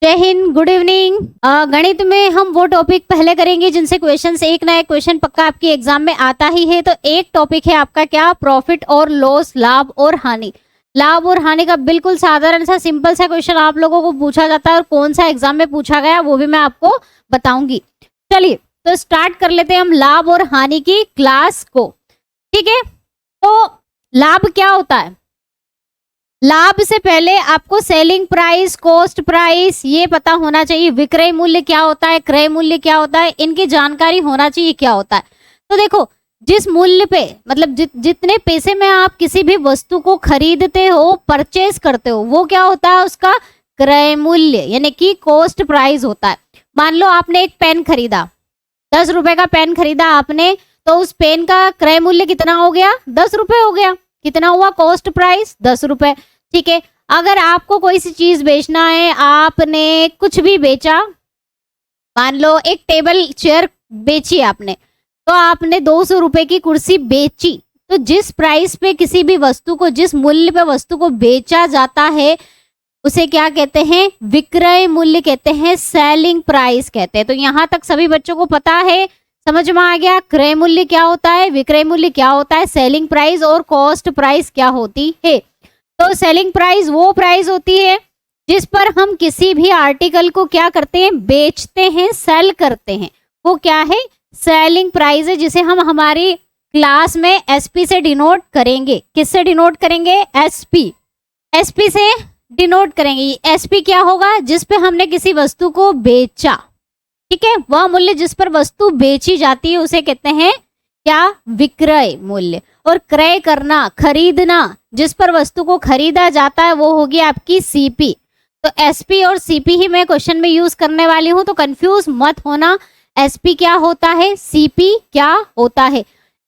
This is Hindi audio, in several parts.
जय हिंद, गुड इवनिंग। गणित में हम वो टॉपिक पहले करेंगे जिनसे क्वेश्चंस एक ना एक क्वेश्चन पक्का आपके एग्जाम में आता ही है। तो एक टॉपिक है आपका क्या, प्रॉफिट और लॉस, लाभ और हानि। लाभ और हानि का बिल्कुल साधारण सा सिंपल सा क्वेश्चन आप लोगों को पूछा जाता है और कौन सा एग्जाम में पूछा गया वो भी मैं आपको बताऊंगी। चलिए तो स्टार्ट कर लेते हैं हम लाभ और हानि की क्लास को। ठीक है, तो लाभ क्या होता है? लाभ से पहले आपको सेलिंग प्राइस, कॉस्ट प्राइस ये पता होना चाहिए। विक्रय मूल्य क्या होता है, क्रय मूल्य क्या होता है, इनकी जानकारी होना चाहिए क्या होता है। तो देखो, जिस मूल्य पे मतलब जितने पैसे में आप किसी भी वस्तु को खरीदते हो, परचेज करते हो, वो क्या होता है, उसका क्रय मूल्य यानी कि कॉस्ट प्राइस होता है। मान लो आपने एक पेन खरीदा, 10 रुपए का पेन खरीदा आपने, तो उस पेन का क्रय मूल्य कितना हो गया, 10 रुपए हो गया। कितना हुआ कॉस्ट प्राइस, 10 रुपए। ठीक है, अगर आपको कोई सी चीज बेचना है, आपने कुछ भी बेचा, मान लो एक टेबल चेयर बेची आपने, तो आपने 200 रुपए की कुर्सी बेची। तो जिस प्राइस पे किसी भी वस्तु को, जिस मूल्य पे वस्तु को बेचा जाता है, उसे क्या कहते हैं, विक्रय मूल्य कहते हैं, सेलिंग प्राइस कहते हैं। तो यहाँ तक सभी बच्चों को पता है, समझ में आ गया क्रय मूल्य क्या होता है, विक्रय मूल्य क्या होता है, सेलिंग प्राइस और कॉस्ट प्राइस क्या होती है। तो सेलिंग प्राइस वो प्राइस होती है जिस पर हम किसी भी आर्टिकल को क्या करते हैं, बेचते हैं, सेल करते हैं, वो क्या है, सेलिंग प्राइस है, जिसे हम हमारी क्लास में एसपी से डिनोट करेंगे। किससे डिनोट करेंगे, एसपी, एसपी से डिनोट करेंगे। एसपी क्या होगा, जिस पे हमने किसी वस्तु को बेचा। ठीक है, वह मूल्य जिस पर वस्तु बेची जाती है उसे कहते हैं क्या, विक्रय मूल्य। और क्रय करना, खरीदना, जिस पर वस्तु को खरीदा जाता है, वो होगी आपकी सीपी। तो एसपी और सीपी ही मैं क्वेश्चन में यूज करने वाली हूं, तो कंफ्यूज मत होना। एसपी क्या होता है, सीपी क्या होता है।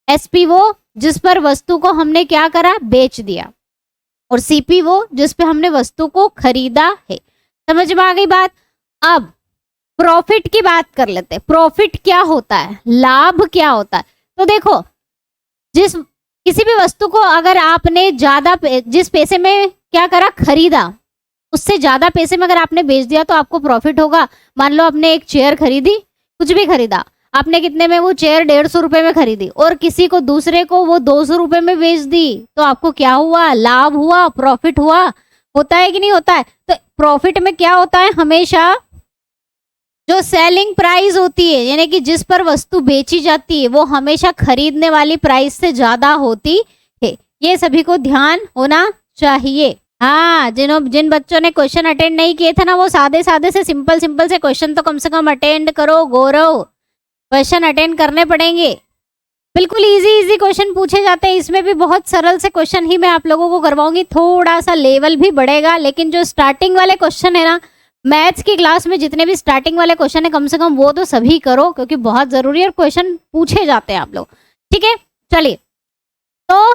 एसपी वो जिस पर वस्तु को हमने क्या करा, बेच दिया, और सीपी वो जिस पे हमने वस्तु को खरीदा है। समझ में आ गई बात। अब प्रॉफिट की बात कर लेते हैं। प्रॉफिट क्या होता है, लाभ क्या होता है। तो देखो, जिस किसी भी वस्तु को अगर आपने ज्यादा जिस पैसे में क्या करा, खरीदा, उससे ज्यादा पैसे में अगर आपने बेच दिया तो आपको प्रॉफिट होगा। मान लो आपने एक चेयर खरीदी, कुछ भी खरीदा आपने, कितने में, वो चेयर 150 रुपए में खरीदी, और किसी को दूसरे को वो 200 रुपए में बेच दी, तो आपको क्या हुआ, लाभ हुआ, प्रॉफिट हुआ। होता है कि नहीं होता है। तो प्रॉफिट में क्या होता है, हमेशा जो सेलिंग प्राइस होती है, यानी कि जिस पर वस्तु बेची जाती है, वो हमेशा खरीदने वाली प्राइस से ज्यादा होती है। ये सभी को ध्यान होना चाहिए। हाँ, जिन बच्चों ने क्वेश्चन अटेंड नहीं किए थे ना, वो सादे सादे से सिंपल सिंपल से क्वेश्चन तो कम से कम अटेंड करो। गौरव, क्वेश्चन अटेंड करने पड़ेंगे। बिल्कुल इजी इजी क्वेश्चन पूछे जाते हैं, इसमें भी बहुत सरल से क्वेश्चन ही मैं आप लोगों को करवाऊंगी। थोड़ा सा लेवल भी बढ़ेगा, लेकिन जो स्टार्टिंग वाले क्वेश्चन है ना, मैथ्स की क्लास में जितने भी स्टार्टिंग वाले क्वेश्चन है, कम से कम वो तो सभी करो, क्योंकि बहुत जरूरी है, क्वेश्चन पूछे जाते हैं आप लोग। ठीक है, चलिए, तो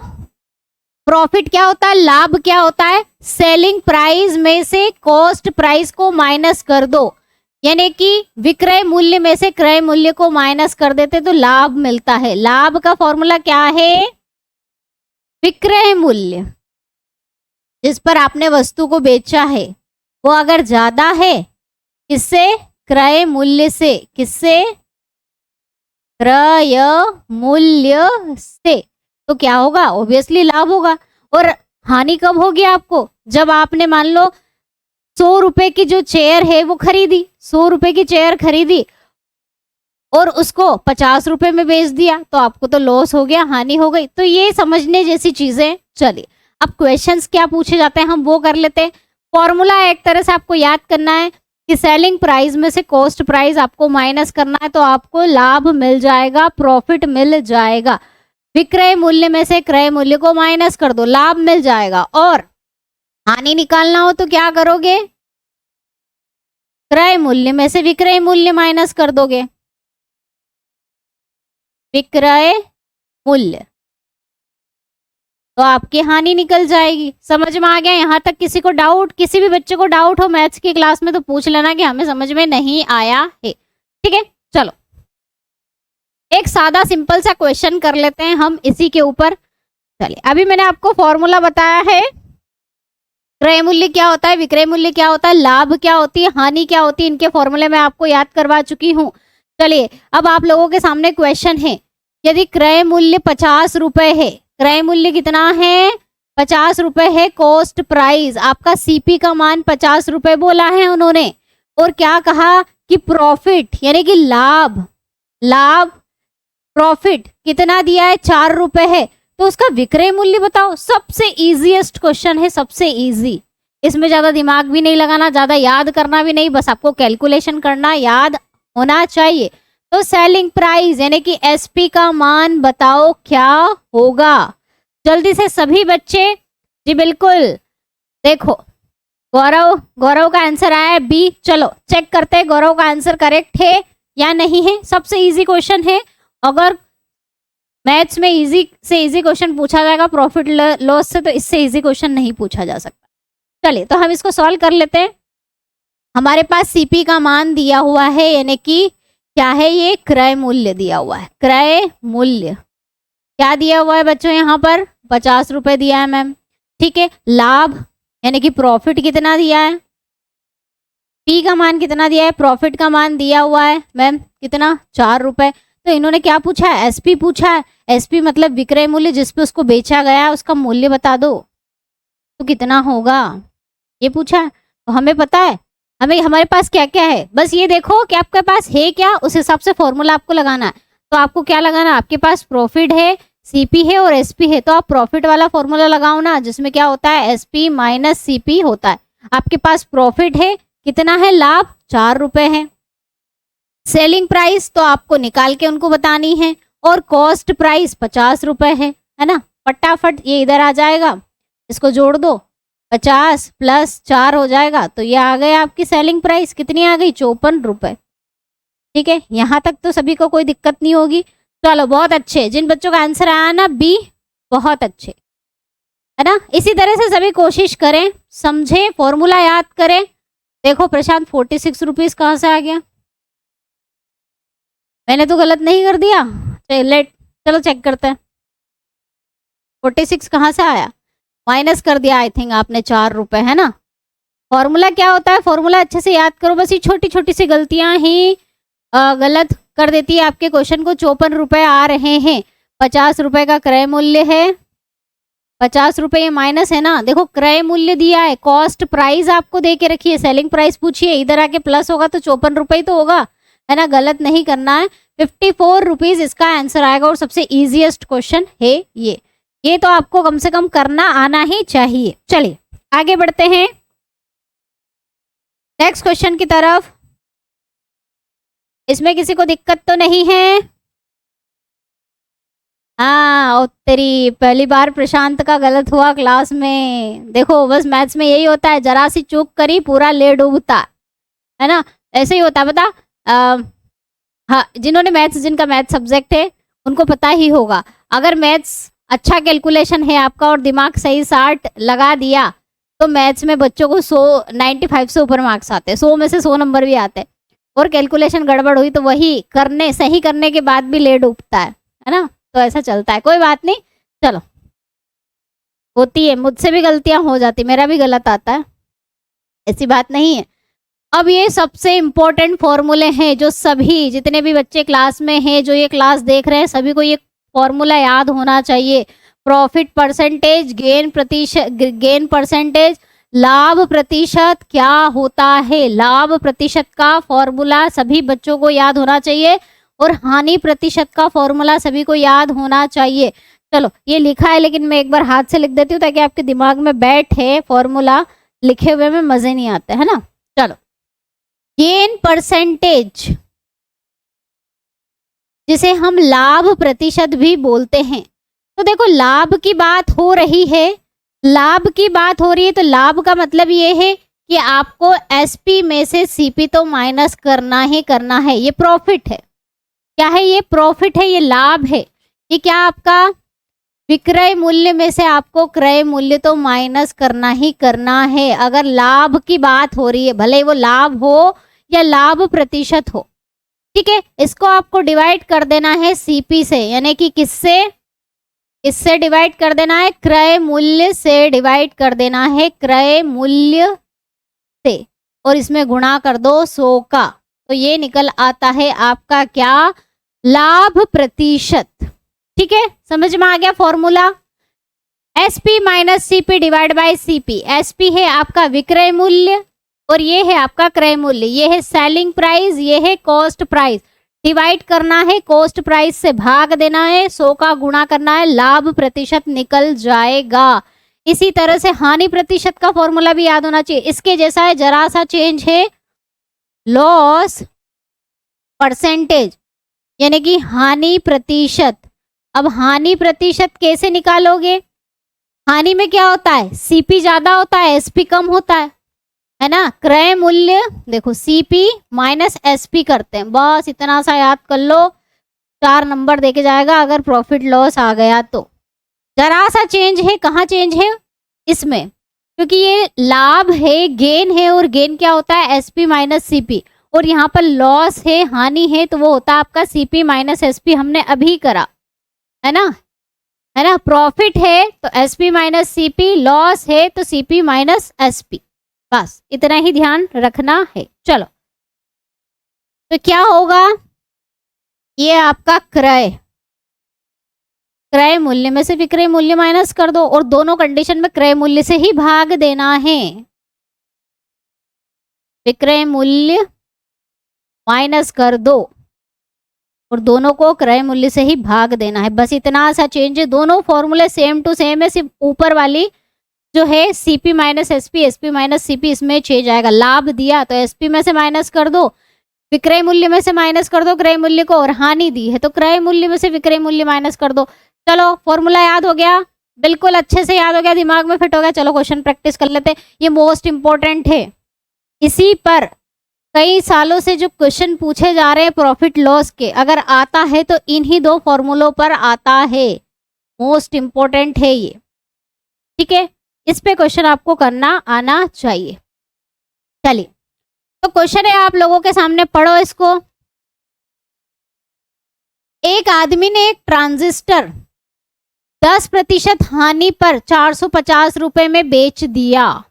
प्रॉफिट क्या होता है, लाभ क्या होता है, सेलिंग प्राइस में से कॉस्ट प्राइस को माइनस कर दो, यानी कि विक्रय मूल्य में से क्रय मूल्य को माइनस कर देते तो लाभ मिलता है। लाभ का फॉर्मूला क्या है, विक्रय मूल्य जिस पर आपने वस्तु को बेचा है, वो अगर ज्यादा है किससे, क्रय मूल्य से, किससे, क्रय मूल्य से, तो क्या होगा, ऑब्वियसली लाभ होगा। और हानि कब होगी आपको, जब आपने मान लो 100 रुपए की जो चेयर है वो खरीदी, 100 रुपए की चेयर खरीदी और उसको 50 रुपए में बेच दिया, तो आपको तो लॉस हो गया, हानि हो गई। तो ये समझने जैसी चीजें। चलिए, अब क्वेश्चंस क्या पूछे जाते हैं हम वो कर लेते हैं। फॉर्मूला एक तरह से आपको याद करना है कि सेलिंग प्राइस में से कॉस्ट प्राइस आपको माइनस करना है, तो आपको लाभ मिल जाएगा, प्रॉफिट मिल जाएगा। विक्रय मूल्य में से क्रय मूल्य को माइनस कर दो, लाभ मिल जाएगा। और हानि निकालना हो तो क्या करोगे, क्रय मूल्य में से विक्रय मूल्य माइनस कर दोगे, विक्रय मूल्य, तो आपकी हानि निकल जाएगी। समझ में आ गया यहाँ तक। किसी को डाउट, किसी भी बच्चे को डाउट हो मैथ्स की क्लास में तो पूछ लेना कि हमें समझ में नहीं आया है। ठीक है, चलो एक सादा सिंपल सा क्वेश्चन कर लेते हैं हम इसी के ऊपर। चलिए, अभी मैंने आपको फॉर्मूला बताया है क्रय मूल्य क्या होता है, विक्रय मूल्य क्या होता है, लाभ क्या होती है, हानि क्या होती है, इनके फॉर्मूले मैं आपको याद करवा चुकी हूँ। चलिए अब आप लोगों के सामने क्वेश्चन है, यदि क्रय मूल्य 50 रुपए है, क्रय मूल्य कितना है 50 रुपए है, कॉस्ट प्राइस आपका सीपी का मान 50 रुपए बोला है उन्होंने, और क्या कहा कि प्रॉफिट यानी कि लाभ, लाभ प्रॉफिट कितना दिया है 4 रुपए है, तो उसका विक्रय मूल्य बताओ। सबसे इजीएस्ट क्वेश्चन है, सबसे इजी, इसमें ज्यादा दिमाग भी नहीं लगाना, ज्यादा याद करना भी नहीं, बस आपको कैलकुलेशन करना याद होना चाहिए। तो सेलिंग प्राइस यानी कि एसपी का मान बताओ क्या होगा, जल्दी से सभी बच्चे। जी बिल्कुल, देखो गौरव, गौरव का आंसर आया है बी। चलो चेक करते हैं गौरव का आंसर करेक्ट है या नहीं है। सबसे इजी क्वेश्चन है, अगर मैथ्स में इजी से इजी क्वेश्चन पूछा जाएगा प्रॉफिट लॉस से, तो इससे इजी क्वेश्चन नहीं पूछा जा सकता। चलिए तो हम इसको सॉल्व कर लेते हैं। हमारे पास सीपी का मान दिया हुआ है, यानी कि क्या है ये, क्रय मूल्य दिया हुआ है। क्रय मूल्य क्या दिया हुआ है बच्चों, यहाँ पर 50 रुपए दिया है मैम, ठीक है। लाभ यानी कि प्रॉफिट कितना दिया है, पी का मान कितना दिया है, प्रॉफिट का मान दिया हुआ है मैम कितना 4 रुपए। तो इन्होंने क्या पूछा है, एसपी पूछा है। एसपी मतलब विक्रय मूल्य, जिस पे उसको बेचा गया उसका मूल्य बता दो, तो कितना होगा ये पूछा है। तो हमें पता है हमें, हमारे पास क्या क्या है, बस ये देखो कि आपके पास है क्या, उस हिसाब से फॉर्मूला आपको लगाना है। तो आपको क्या लगाना है, आपके पास प्रॉफिट है, सीपी है और एसपी है, तो आप प्रॉफिट वाला फॉर्मूला लगाओ ना, जिसमें क्या होता है एसपी माइनस सीपी होता है। आपके पास प्रॉफिट है, कितना है, लाभ 4 रुपए है। सेलिंग प्राइस तो आपको निकाल के उनको बतानी है, और कॉस्ट प्राइस 50 रुपए है ना। फटाफट ये इधर आ जाएगा, इसको जोड़ दो, 50 प्लस 4 हो जाएगा, तो ये आ गया आपकी सेलिंग प्राइस, कितनी आ गई 54 रुपए। ठीक है, यहाँ तक तो सभी को कोई दिक्कत नहीं होगी। चलो बहुत अच्छे, जिन बच्चों का आंसर आया ना बी, बहुत अच्छे है ना। इसी तरह से सभी कोशिश करें, समझे, फॉर्मूला याद करें। देखो प्रशांत 46 रुपीज कहाँ से आ गया, मैंने तो गलत नहीं कर दिया, चलो चेक करते हैं 46 कहाँ से आया, माइनस कर दिया आई थिंक आपने 4 रुपए, है ना। फॉर्मूला क्या होता है, फॉर्मूला अच्छे से याद करो, बस ये छोटी छोटी सी गलतियां ही गलत कर देती है आपके क्वेश्चन को। 54 रुपए आ रहे हैं, 50 रुपए का क्रय मूल्य है, 50 रुपए ये माइनस है ना। देखो क्रय मूल्य दिया है, कॉस्ट प्राइस आपको दे के रखी है, सेलिंग प्राइस पूछिए, इधर आके प्लस होगा तो 54 रुपए ही तो होगा, है ना, गलत नहीं करना है। 54 रुपीज इसका आंसर आएगा, और सबसे इजीएस्ट क्वेश्चन है ये तो आपको कम से कम करना आना ही चाहिए। चलिए आगे बढ़ते हैं नेक्स्ट क्वेश्चन की तरफ। इसमें किसी को दिक्कत तो नहीं है, हाँ तेरी पहली बार प्रशांत का गलत हुआ क्लास में। देखो बस मैथ्स में यही होता है, जरा सी चूक करी पूरा ले डूबता है ना, ऐसे ही होता है बता। हाँ जिन्होंने मैथ्स, जिनका मैथ्स सब्जेक्ट है उनको पता ही होगा, अगर मैथ्स अच्छा कैलकुलेशन है आपका और दिमाग सही 60 लगा दिया तो मैथ्स में बच्चों को 95 से ऊपर मार्क्स आते हैं, 100 में से 100 नंबर भी आते हैं। और कैलकुलेशन गड़बड़ हुई तो वही करने, सही करने के बाद भी ले डूबता है ना। तो ऐसा चलता है, कोई बात नहीं, चलो होती है, मुझसे भी गलतियां हो जाती, मेरा भी गलत आता है, ऐसी बात नहीं है। अब ये सबसे इम्पोर्टेंट फॉर्मूले हैं, जो सभी जितने भी बच्चे क्लास में हैं, जो ये क्लास देख रहे हैं, सभी को ये फॉर्मूला याद होना चाहिए। प्रॉफिट परसेंटेज, गेन प्रतिशत, गेन परसेंटेज, लाभ प्रतिशत क्या होता है, लाभ प्रतिशत का फॉर्मूला सभी बच्चों को याद होना चाहिए, और हानि प्रतिशत का फॉर्मूला सभी को याद होना चाहिए। चलो ये लिखा है, लेकिन मैं एक बार हाथ से लिख देती हूँ ताकि आपके दिमाग में बैठे, फॉर्मूला लिखे हुए में मजे नहीं आते, है ना। चलो गेन परसेंटेज, जिसे हम लाभ प्रतिशत भी बोलते हैं। तो देखो लाभ की बात हो रही है, लाभ की बात हो रही है, तो लाभ का मतलब ये है कि आपको एसपी में से सीपी तो माइनस करना ही करना है। ये प्रॉफिट है, क्या है, ये प्रॉफिट है, ये लाभ है। ये क्या आपका विक्रय मूल्य में से आपको क्रय मूल्य तो माइनस करना ही करना है, अगर लाभ की बात हो रही है, भले वो लाभ हो या लाभ प्रतिशत हो। ठीक है, इसको आपको डिवाइड कर देना है सीपी से, यानी कि किससे, इससे डिवाइड कर देना है, क्रय मूल्य से डिवाइड कर देना है, क्रय मूल्य से, और इसमें गुणा कर दो 100 का, तो ये निकल आता है आपका क्या, लाभ प्रतिशत। ठीक है, समझ में आ गया formula. SP minus CP divide by CP. SP है आपका विक्रय मूल्य और ये है आपका क्रय मूल्य, ये है सेलिंग प्राइस, ये है कॉस्ट प्राइस। डिवाइड करना है, कॉस्ट प्राइस से भाग देना है, 100 का गुणा करना है, लाभ प्रतिशत निकल जाएगा। इसी तरह से हानि प्रतिशत का फॉर्मूला भी याद होना चाहिए, इसके जैसा है, जरा सा चेंज है, लॉस परसेंटेज यानी कि हानि प्रतिशत। अब हानि प्रतिशत कैसे निकालोगे, हानि में क्या होता है, सीपी ज्यादा होता है, एसपी कम होता है ना। क्रय मूल्य देखो सीपी माइनस एसपी करते हैं, बस इतना सा याद कर लो, 4 नंबर देके जाएगा अगर प्रॉफिट लॉस आ गया तो। जरा सा चेंज है, कहाँ चेंज है, इसमें, क्योंकि ये लाभ है, गेन है, और गेन क्या होता है, एसपी माइनस सीपी, और यहाँ पर लॉस है, हानि है, तो वो होता है आपका सीपी माइनस एसपी, हमने अभी करा है ना। प्रॉफिट है तो एसपी माइनस सीपी, लॉस है तो सीपी माइनस एसपी, बस इतना ही ध्यान रखना है। चलो, तो क्या होगा, ये आपका क्रय, क्रय मूल्य में से विक्रय मूल्य माइनस कर दो, और दोनों कंडीशन में क्रय मूल्य से ही भाग देना है, विक्रय मूल्य माइनस कर दो और दोनों को क्रय मूल्य से ही भाग देना है, बस इतना सा चेंज है। दोनों फॉर्मूले सेम टू सेम है, सिर्फ ऊपर वाली जो है CP minus SP, SP minus CP, इसमें चेंज आएगा। लाभ दिया तो एसपी में से माइनस कर दो, विक्रय मूल्य में से माइनस कर दो क्रय मूल्य को, और हानि दी है तो क्रय मूल्य में से विक्रय मूल्य माइनस कर दो। चलो, फॉर्मूला याद हो गया, बिल्कुल अच्छे से याद हो गया, दिमाग में फिट हो गया। चलो क्वेश्चन प्रैक्टिस कर लेते हैं, ये मोस्ट इंपॉर्टेंट है, इसी पर कई सालों से जो क्वेश्चन पूछे जा रहे हैं प्रॉफिट लॉस के, अगर आता है तो इन्हीं 2 फॉर्मूलों पर आता है, मोस्ट इंपॉर्टेंट है ये। ठीक है, इस पे क्वेश्चन आपको करना आना चाहिए। चलिए, तो क्वेश्चन है आप लोगों के सामने, पढ़ो इसको। एक आदमी ने एक ट्रांजिस्टर 10% हानि पर 450 रुपए में बेच दिया,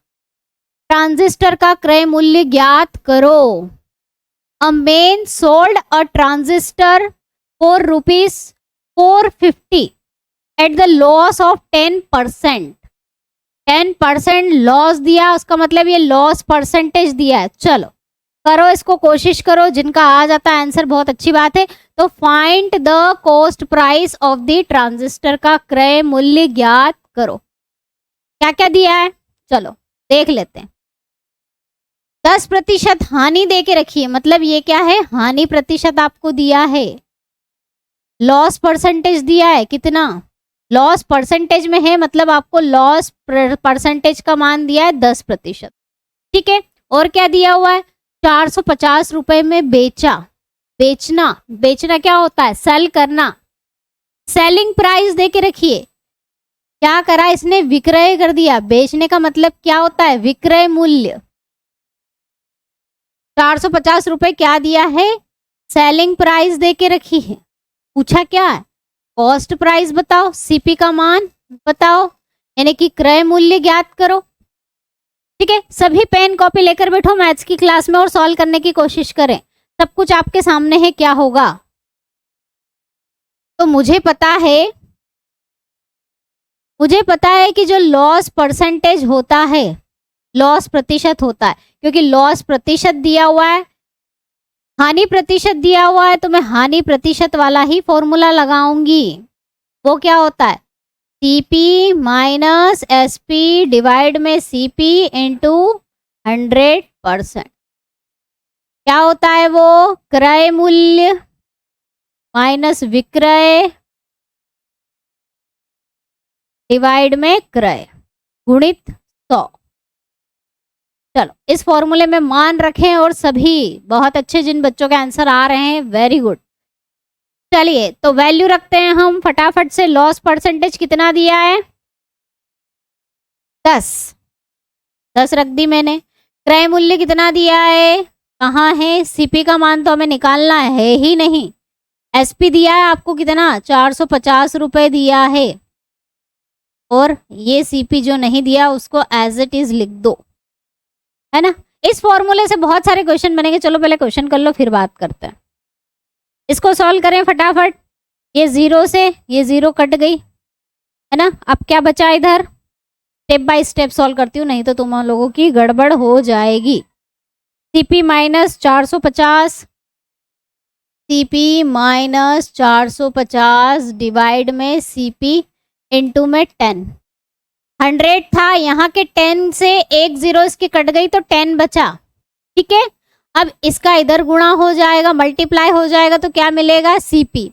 ट्रांजिस्टर का क्रय मूल्य ज्ञात करो। A man sold a transistor for ₹450 at the loss of 10%। 10% loss दिया, उसका मतलब ये लॉस परसेंटेज दिया है। चलो करो इसको, कोशिश करो, जिनका आ जाता है आंसर बहुत अच्छी बात है। तो find the cost price of the transistor का क्रय मूल्य ज्ञात करो। क्या क्या दिया है, चलो देख लेते हैं। 10% हानि दे के रखी है, मतलब ये क्या है, हानि प्रतिशत आपको दिया है। लॉस परसेंटेज दिया है, कितना, लॉस परसेंटेज में है, मतलब आपको लॉस परसेंटेज का मान दिया है 10%। ठीक है, और क्या दिया हुआ है, 450 रुपए में बेचा। बेचना, बेचना क्या होता है, सेल करना। सेलिंग प्राइस दे के रखिए, क्या करा इसने, विक्रय कर दिया। बेचने का मतलब क्या होता है, विक्रय मूल्य। 450 रुपए क्या दिया है, सेलिंग प्राइस दे के रखी है। पूछा क्या है, कॉस्ट प्राइस बताओ, सीपी का मान बताओ, यानी कि क्रय मूल्य ज्ञात करो। ठीक है, सभी पेन कॉपी लेकर बैठो मैथ्स की क्लास में और सॉल्व करने की कोशिश करें। सब कुछ आपके सामने है, क्या होगा। तो मुझे पता है कि जो लॉस परसेंटेज होता है, लॉस प्रतिशत होता है, क्योंकि लॉस प्रतिशत दिया हुआ है, हानि प्रतिशत दिया हुआ है, तो मैं हानि प्रतिशत वाला ही फॉर्मूला लगाऊंगी। वो क्या होता है, सीपी माइनस एसपी डिवाइड में सीपी इंटू 100%। क्या होता है वो, क्रय मूल्य माइनस विक्रय डिवाइड में क्रय गुणित 100। चलो इस फॉर्मूले में मान रखें, और सभी बहुत अच्छे जिन बच्चों के आंसर आ रहे हैं, वेरी गुड। चलिए तो वैल्यू रखते हैं हम फटाफट से। लॉस परसेंटेज कितना दिया है, 10 रख दी मैंने। क्रय मूल्य कितना दिया है, कहाँ है, सीपी का मान तो हमें निकालना है ही नहीं। एसपी दिया है आपको कितना, 450 रुपए दिया है। और ये सीपी जो नहीं दिया उसको एज इट इज लिख दो, है ना। इस फॉर्मूले से बहुत सारे क्वेश्चन बनेंगे। चलो पहले क्वेश्चन कर लो फिर बात करते हैं। इसको सॉल्व करें फटाफट। ये 0 से ये 0 कट गई, है ना। अब क्या बचा इधर, स्टेप बाय स्टेप सॉल्व करती हूँ, नहीं तो तुम लोगों की गड़बड़ हो जाएगी। CP minus 450, CP minus 450 divide में सीपी इंटू में 10। 100 था, यहाँ के 10 से एक 0 इसकी कट गई तो 10 बचा, ठीक है। अब इसका इधर गुणा हो जाएगा, मल्टीप्लाई हो जाएगा, तो क्या मिलेगा, सीपी।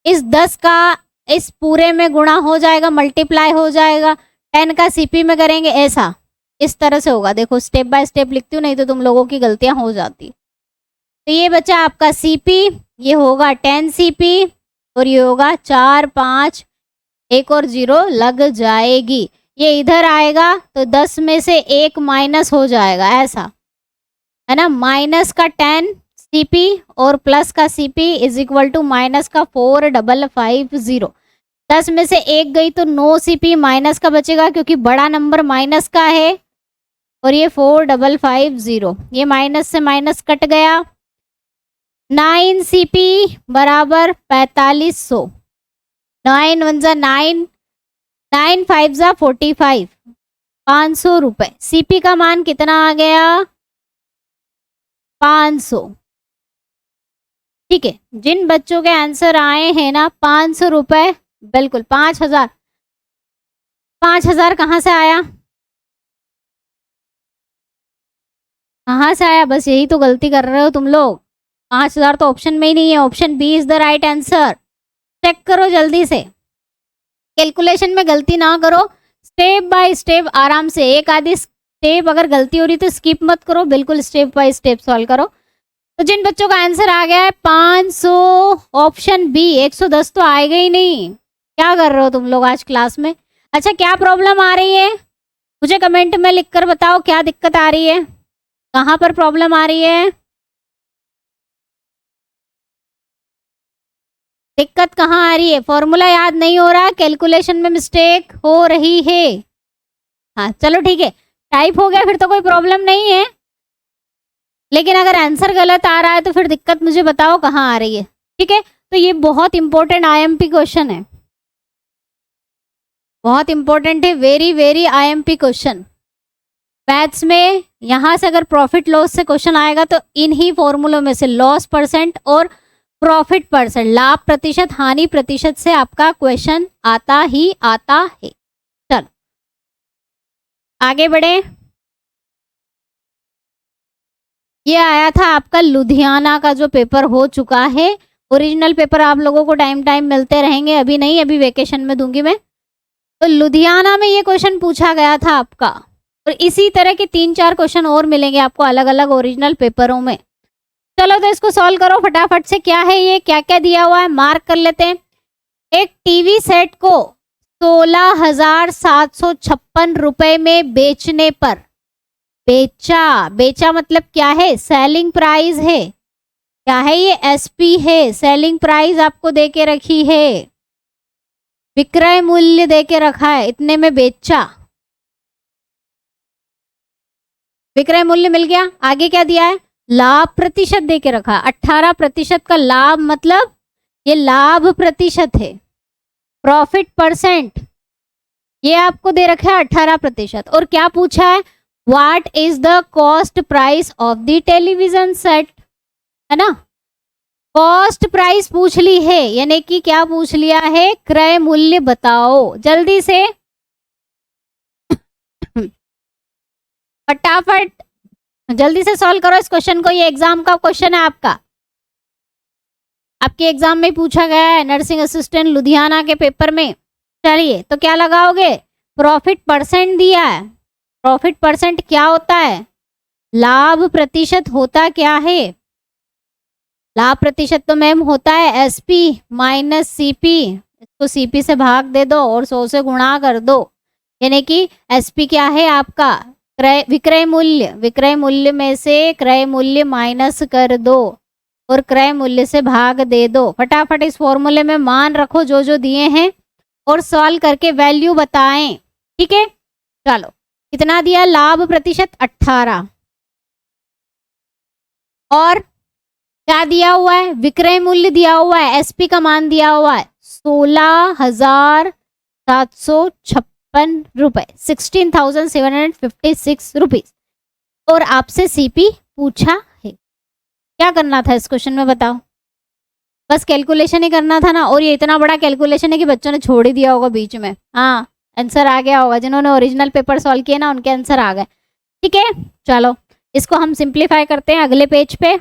इस 10 का इस पूरे में गुणा हो जाएगा, मल्टीप्लाई हो जाएगा, 10 का सीपी में करेंगे, ऐसा इस तरह से होगा। देखो स्टेप बाय स्टेप लिखती हूँ, नहीं तो तुम लोगों की गलतियां हो जाती। तो ये बचा आपका सीपी, ये होगा 10 सीपी और ये होगा 4 5, एक और 0 लग जाएगी। ये इधर आएगा तो 10 में से एक माइनस हो जाएगा, ऐसा है ना। माइनस का 10 सीपी और प्लस का CP is equal to minus का 4550। 10 में से एक गई तो 9 सीपी माइनस का बचेगा, क्योंकि बड़ा नंबर माइनस का है। और ये 4550, ये माइनस से माइनस कट गया। 9 सीपी बराबर 4500, 9 1 जा 9, 9 5 जा 45, 500 रुपए। सीपी का मान कितना आ गया, 500, ठीक है। जिन बच्चों के आंसर आए हैं ना 500 रुपए, बिल्कुल 5000। 5000 कहाँ से आया, कहाँ से आया, बस यही तो गलती कर रहे हो तुम लोग। 5000 तो ऑप्शन में ही नहीं है, option B is the right answer. Check करो जल्दी से, कैलकुलेशन में गलती ना करो, स्टेप बाय स्टेप आराम से। एक आधी स्टेप अगर गलती हो रही तो स्किप मत करो, बिल्कुल स्टेप बाय स्टेप सॉल्व करो। तो जिन बच्चों का आंसर आ गया है 500, ऑप्शन बी, 110 तो आएगा ही नहीं। क्या कर रहे हो तुम लोग आज क्लास में। अच्छा क्या प्रॉब्लम आ रही है, मुझे कमेंट में लिखकर बताओ, क्या दिक्कत आ रही है, कहाँ पर प्रॉब्लम आ रही है, दिक्कत कहाँ आ रही है। फॉर्मूला याद नहीं हो रहा, कैलकुलेशन में मिस्टेक हो रही है। हाँ चलो ठीक है, टाइप हो गया फिर तो कोई प्रॉब्लम नहीं है, लेकिन अगर आंसर गलत आ रहा है तो फिर दिक्कत मुझे बताओ कहाँ आ रही है, ठीक है। तो ये बहुत इंपॉर्टेंट आईएमपी क्वेश्चन है, बहुत इंपॉर्टेंट है, very very IMP question. Maths में यहाँ से अगर प्रॉफिट लॉस से क्वेश्चन आएगा तो इन्हीं फॉर्मूलों में से, लॉस परसेंट और प्रॉफिट परसेंट, लाभ प्रतिशत हानि प्रतिशत से आपका क्वेश्चन आता ही आता है। चलो आगे बढ़े। ये आया था आपका लुधियाना का जो पेपर हो चुका है। ओरिजिनल पेपर आप लोगों को टाइम टाइम मिलते रहेंगे, अभी नहीं, अभी वेकेशन में दूंगी मैं। तो लुधियाना में ये क्वेश्चन पूछा गया था आपका, और इसी तरह के 3-4 क्वेश्चन और मिलेंगे आपको अलग अलग ओरिजिनल पेपरों में। चलो तो इसको सॉल्व करो फटाफट से। क्या है ये, क्या क्या दिया हुआ है, मार्क कर लेते हैं। एक टीवी सेट को 16,756 रुपए में बेचने पर, बेचा, बेचा मतलब क्या है, सेलिंग प्राइस है, क्या है ये, एसपी है, सेलिंग प्राइस आपको देके रखी है, विक्रय मूल्य देके रखा है, इतने में बेचा, विक्रय मूल्य मिल गया। आगे क्या दिया है, लाभ प्रतिशत देके रखा, 18% का लाभ, मतलब ये लाभ प्रतिशत है। प्रॉफिट परसेंट ये आपको दे रखा है 18%। और क्या पूछा है, what is the cost price of the television set, है ना। कॉस्ट प्राइस पूछ ली है, यानी कि क्या पूछ लिया है, क्रय मूल्य बताओ जल्दी से फटाफट जल्दी से सॉल्व करो इस क्वेश्चन को। ये एग्जाम का क्वेश्चन है आपका, आपके एग्जाम में पूछा गया है, नर्सिंग असिस्टेंट लुधियाना के पेपर में। चलिए तो क्या लगाओगे, प्रॉफिट परसेंट दिया है, प्रॉफिट परसेंट क्या होता है, लाभ प्रतिशत होता क्या है, लाभ प्रतिशत तो मैम होता है एसपी माइनस सीपी, इसको सीपी से भाग दे दो और 100 से गुणा कर दो, यानी कि एसपी क्या है आपका, क्रय विक्रय मूल्य, विक्रय मूल्य में से क्रय मूल्य माइनस कर दो और क्रय मूल्य से भाग दे दो। फटाफट इस फॉर्मूले में मान रखो जो जो दिए हैं, और सॉल्व करके वैल्यू बताएं। ठीक है, चलो कितना दिया लाभ प्रतिशत 18, और क्या दिया हुआ है, विक्रय मूल्य दिया हुआ है, एसपी का मान दिया हुआ है 16,756 रुपए, 16,756 रुपीज, और आपसे सीपी पूछा है। क्या करना था इस क्वेश्चन में बताओ? बस कैलकुलेशन ही करना था ना, और ये इतना बड़ा कैलकुलेशन है कि बच्चों ने छोड़ ही दिया होगा बीच में। हाँ, आंसर आ गया होगा, जिन्होंने ओरिजिनल पेपर सॉल्व किए ना उनके आंसर आ गए। ठीक है, चलो इसको हम सिंप्लीफाई करते हैं अगले पेज पे।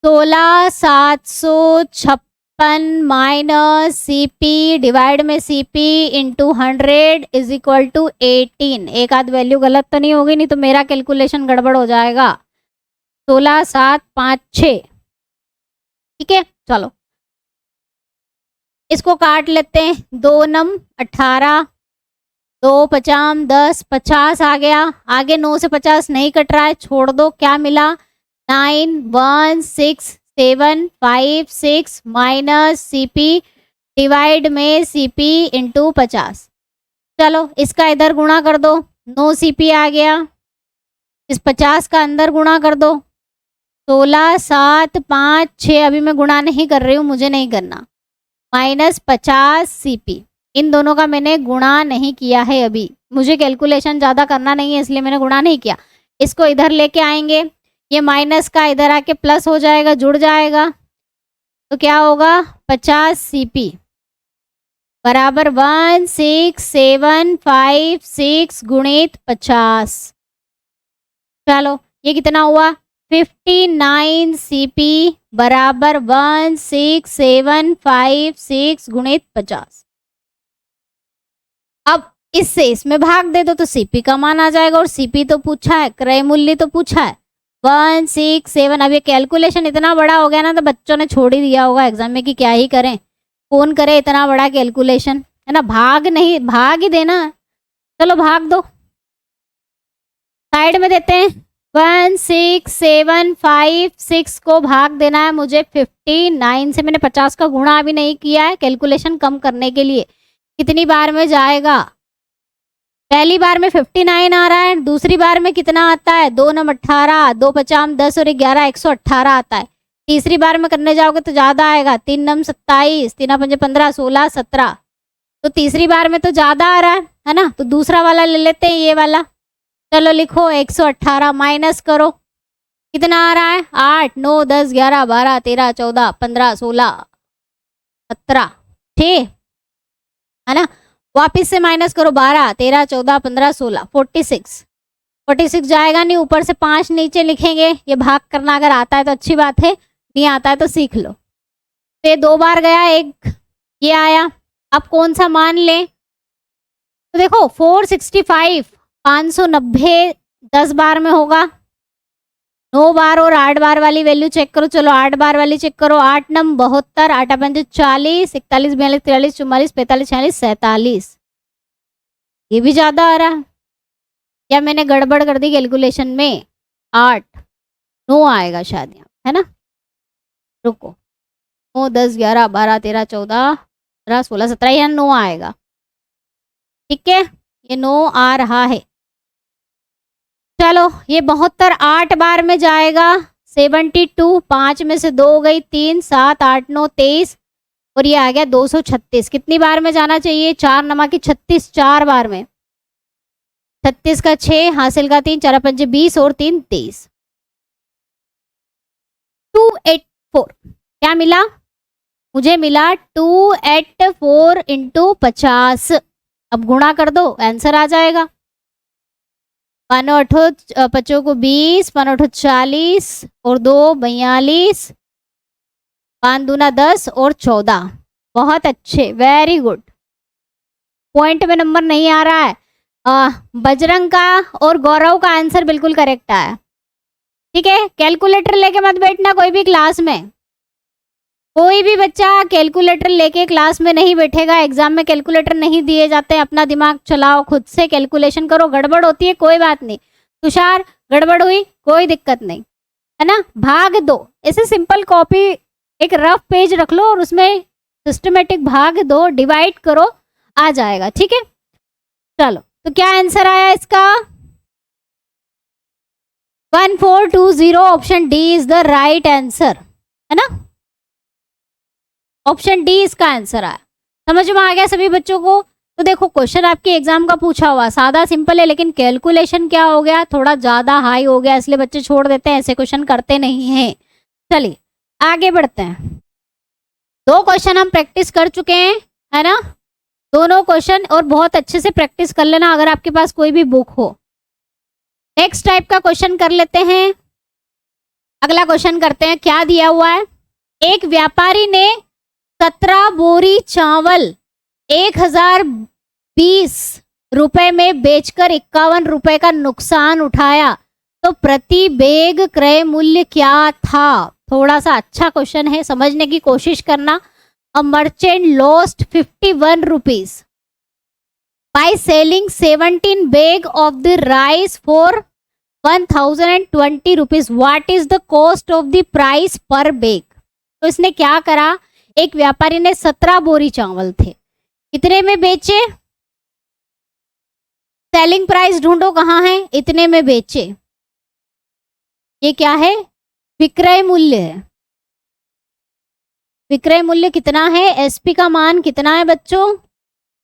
16,756 माइनस सीपी डिवाइड में CP into 100 is equal to 18। एक आध वैल्यू गलत तो नहीं होगी, नहीं तो मेरा कैलकुलेशन गड़बड़ हो जाएगा। 16,756। ठीक है, चलो इसको काट लेते हैं। 2 नम 18, 2 पचाम 10, 50 आ गया। आगे 9 से 50 नहीं कट रहा है, छोड़ दो। क्या मिला? 9,1,6,7,5,6 माइनस सीपी डिवाइड में सीपी इंटू 50। चलो इसका इधर गुणा कर दो, 9 सीपी आ गया, इस 50 का अंदर गुणा कर दो। 16, 7, 5, 6, अभी मैं गुणा नहीं कर रही हूँ, मुझे नहीं करना, माइनस 50 सीपी। इन दोनों का मैंने गुणा नहीं किया है अभी, मुझे कैलकुलेशन ज़्यादा करना नहीं है इसलिए मैंने गुणा नहीं किया। इसको इधर लेके आएंगे, ये माइनस का इधर आके प्लस हो जाएगा, जुड़ जाएगा, तो क्या होगा? 50 सीपी बराबर 16,756 गुणित 50। चलो ये कितना हुआ? 59 सीपी बराबर 16,756 गुणित 50। अब इससे इसमें भाग दे दो तो सीपी का मान आ जाएगा, और सीपी तो पूछा है, क्रय मूल्य तो पूछा है 167। अब ये कैलकुलेशन इतना बड़ा हो गया ना तो बच्चों ने छोड़ ही दिया होगा एग्जाम में कि क्या ही करें, कौन करे इतना बड़ा कैलकुलेशन, है ना। भाग नहीं, भाग ही देना, चलो भाग दो, साइड में देते हैं। 16,756 को भाग देना है मुझे 59 से। मैंने 50 का गुणा अभी नहीं किया है कैलकुलेशन कम करने के लिए। कितनी बार में जाएगा? पहली बार में 59 आ रहा है, दूसरी बार में कितना आता है? 2 नम 18, 2 पचाम 10 और 11, 118 आता है। तीसरी बार में करने जाओगे तो ज्यादा आएगा, 3 नम 27, 3 पंजे 15, 16, 17, तो तीसरी बार में तो ज्यादा आ रहा है ना। तो दूसरा वाला ले लेते हैं, ये वाला। चलो लिखो 118 माइनस करो, कितना आ रहा है? 8, 9, 10, 11, 12, 13, 14, 15, 16, 17, 6, है ना। वापिस से माइनस करो, 12, 13, 14, 15, 16, 46 जाएगा नहीं, ऊपर से 5 नीचे लिखेंगे। ये भाग करना अगर आता है तो अच्छी बात है, नहीं आता है तो सीख लो। तो ये 2 बार गया, एक ये आया। अब कौन सा मान लें? तो देखो 465, 590 10 बार में होगा, 9 बार और 8 बार वाली वैल्यू चेक करो। चलो 8 बार वाली चेक करो। 8 नम 72, 8 पंजे 40, 41, 42, 43, 44, 45, 46, 47। ये भी ज्यादा आ रहा है, या मैंने गड़बड़ कर दी कैलकुलेशन में? 8, 9 आएगा शायद यहाँ, है ना। रुको, 9, 10, 11, 12, 13, 14, 15, 16, 17, यहाँ 9 आएगा। ठीक है, ये 9 आ रहा है। चलो ये 72 8 बार में जाएगा, 72, 5 में से 2 गई, 3, 7, 8, 9, 23, और ये आ गया 236। कितनी बार में जाना चाहिए? 4 नमा की 36, 4 बार में। 36 का 6, हासिल का 3, 4 पंजे 20 और 3 23। 284 क्या मिला? मुझे मिला 284 इंटू 50। अब गुणा कर दो, आंसर आ जाएगा। 5 8 5 को 20, 5 8 40 और 2 42, 5 दूना 10 और 14। बहुत अच्छे, वेरी गुड। पॉइंट में नंबर नहीं आ रहा है। बजरंग का और गौरव का आंसर बिल्कुल करेक्ट आया। ठीक है, कैलकुलेटर लेके मत बैठना कोई भी क्लास में। कोई भी बच्चा कैलकुलेटर लेके क्लास में नहीं बैठेगा, एग्जाम में कैलकुलेटर नहीं दिए जाते हैं। अपना दिमाग चलाओ, खुद से कैलकुलेशन करो। गड़बड़ होती है कोई बात नहीं, तुषार गड़बड़ हुई कोई दिक्कत नहीं, है ना। भाग दो, ऐसे सिंपल कॉपी एक रफ पेज रख लो और उसमें सिस्टमेटिक भाग दो, डिवाइड करो, आ जाएगा। ठीक है, चलो तो क्या आंसर आया इसका? 1420, option D is the right answer, है ना। ऑप्शन डी इसका आंसर आया। समझ में आ गया सभी बच्चों को? तो देखो क्वेश्चन आपके एग्जाम का पूछा हुआ सादा सिंपल है, लेकिन कैलकुलेशन क्या हो गया, थोड़ा ज्यादा हाई हो गया, इसलिए बच्चे छोड़ देते हैं, ऐसे क्वेश्चन करते नहीं हैं। चलिए आगे बढ़ते हैं। 2 क्वेश्चन हम प्रैक्टिस कर चुके हैं, है ना, दोनों क्वेश्चन, और बहुत अच्छे से प्रैक्टिस कर लेना अगर आपके पास कोई भी बुक हो। नेक्स्ट टाइप का क्वेश्चन कर लेते हैं। अगला क्वेश्चन करते हैं, क्या दिया हुआ है। एक व्यापारी ने 17 बोरी चावल 1020 रुपए में बेचकर 51 रुपए का नुकसान उठाया, तो प्रति बैग क्रय मूल्य क्या था? थोड़ा सा अच्छा क्वेश्चन है, समझने की कोशिश करना। A merchant lost 51 rupees by selling 17 bag of the rice for 1020 rupees. What is the cost of the price per bag? तो इसने क्या करा, एक व्यापारी ने 17 बोरी चावल थे, कितने में बेचे? सेलिंग प्राइस ढूंढो कहाँ है, इतने में बेचे। ये क्या है? विक्रय मूल्य है। विक्रय मूल्य कितना है? एसपी का मान कितना है बच्चों?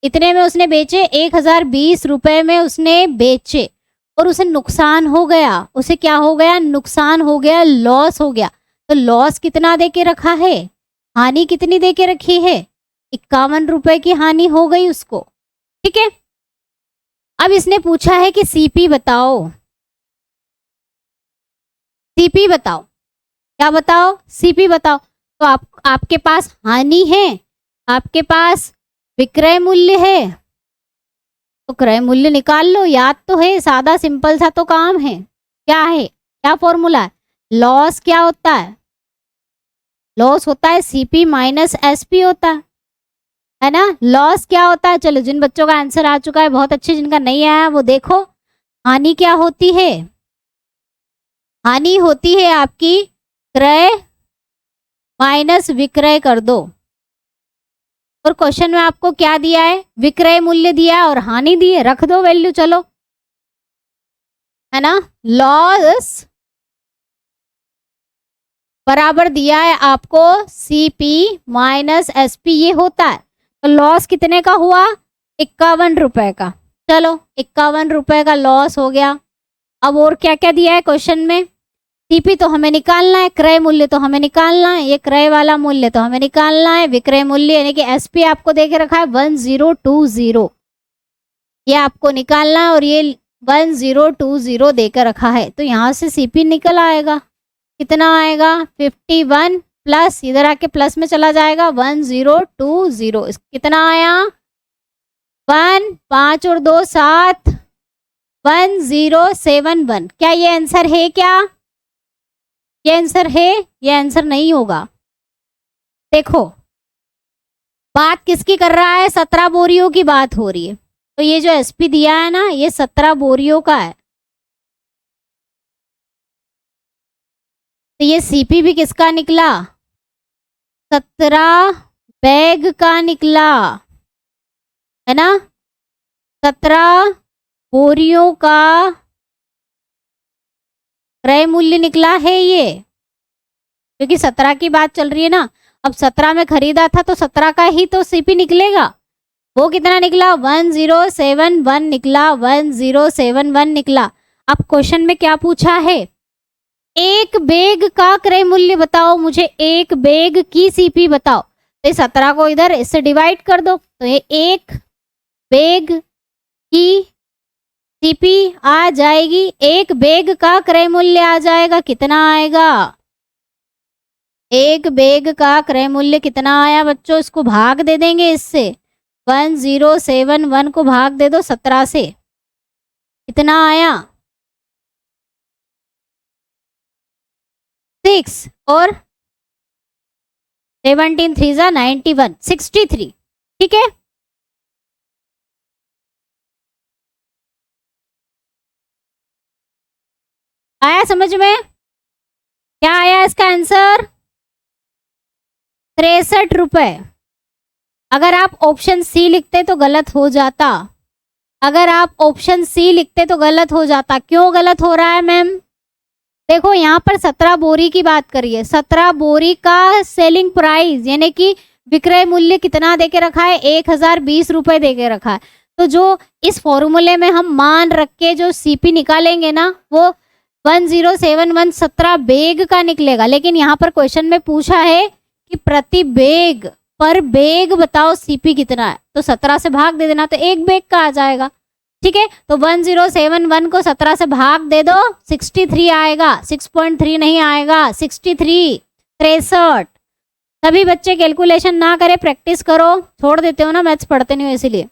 इतने में उसने बेचे, 1020 रुपए में उसने बेचे, और उसे नुकसान हो गया। उसे क्या हो गया? नुकसान हो गया, लॉस हो गया। तो लॉस कितना दे के रखा है? हानि कितनी दे के रखी है? 51 रुपए की हानि हो गई उसको। ठीक है, अब इसने पूछा है कि सीपी बताओ। सीपी बताओ, क्या बताओ? सीपी बताओ। तो आपके पास हानि है, आपके पास विक्रय मूल्य है, तो क्रय मूल्य निकाल लो, याद तो है, सादा सिंपल सा तो काम है। क्या है, क्या फॉर्मूला है? लॉस क्या होता है? लॉस होता है सीपी माइनस एसपी होता है ना। लॉस क्या होता है? चलो जिन बच्चों का आंसर आ चुका है बहुत अच्छे, जिनका नहीं आया वो देखो। हानि क्या होती है? हानि होती है आपकी क्रय माइनस विक्रय कर दो। और क्वेश्चन में आपको क्या दिया है? विक्रय मूल्य दिया है और हानि दी है, रख दो वैल्यू, चलो, है ना। लॉस बराबर दिया है आपको सीपी माइनस एसपी, ये होता है। तो लॉस कितने का हुआ? 51 रुपए का। चलो 51 रुपए का लॉस हो गया। अब और क्या क्या दिया है क्वेश्चन में? सीपी तो हमें निकालना है, क्रय मूल्य तो हमें निकालना है, ये क्रय वाला मूल्य तो हमें निकालना है, विक्रय मूल्य यानी कि एसपी आपको दे के रखा है 1020, ये आपको निकालना है, और ये 1020 देकर रखा है। तो यहाँ से सीपी निकल आएगा, कितना आएगा? 51 प्लस, इधर आके प्लस में चला जाएगा, 1020, कितना आया? 1, 5 और 2 7, 1071। क्या ये आंसर है? क्या ये आंसर है? ये आंसर नहीं होगा। देखो बात किसकी कर रहा है? 17 बोरियों की बात हो रही है। तो ये जो एसपी दिया है ना, ये 17 बोरियों का है। तो ये सीपी भी किसका निकला? 17 बैग का निकला, है ना। 17 बोरियों का क्रय मूल्य निकला है ये, क्योंकि 17 की बात चल रही है ना। अब 17 में खरीदा था तो 17 का ही तो सीपी निकलेगा। वो कितना निकला? 1071 निकला, 1071 निकला। अब क्वेश्चन में क्या पूछा है? एक बैग का क्रय मूल्य बताओ मुझे, एक बैग की सीपी बताओ। तो ये 17 को इधर इससे डिवाइड कर दो, तो ये एक बैग की सीपी आ जाएगी, एक बैग का क्रय मूल्य आ जाएगा, कितना आएगा? एक बैग का क्रय मूल्य कितना आया बच्चों? इसको भाग दे देंगे इससे, 1071 को भाग दे दो 17 से, कितना आया? 6 और 17 3 जा 91, 63। ठीक है, आया समझ में? क्या आया इसका आंसर? 63 रुपए। अगर आप ऑप्शन सी लिखते तो गलत हो जाता, अगर आप ऑप्शन सी लिखते तो गलत हो जाता। क्यों गलत हो रहा है मैम? देखो यहाँ पर 17 बोरी की बात करिए, 17 बोरी का सेलिंग प्राइस यानी कि विक्रय मूल्य कितना देके रखा है? 1020 रुपए देके रखा है। तो जो इस फॉर्मूले में हम मान रख के जो सीपी निकालेंगे ना वो 1071 17 बेग का निकलेगा। लेकिन यहाँ पर क्वेश्चन में पूछा है कि प्रति बेग, पर बेग बताओ सीपी कितना है, तो 17 से भाग दे देना तो एक बेग का आ जाएगा। ठीक है, तो 1071 को 17 से भाग दे दो, 63 आएगा, 6.3 नहीं आएगा, 63, 63। सभी बच्चे कैलकुलेशन ना करें, प्रैक्टिस करो, छोड़ देते हो ना, मैथ्स पढ़ते नहीं हो इसीलिए।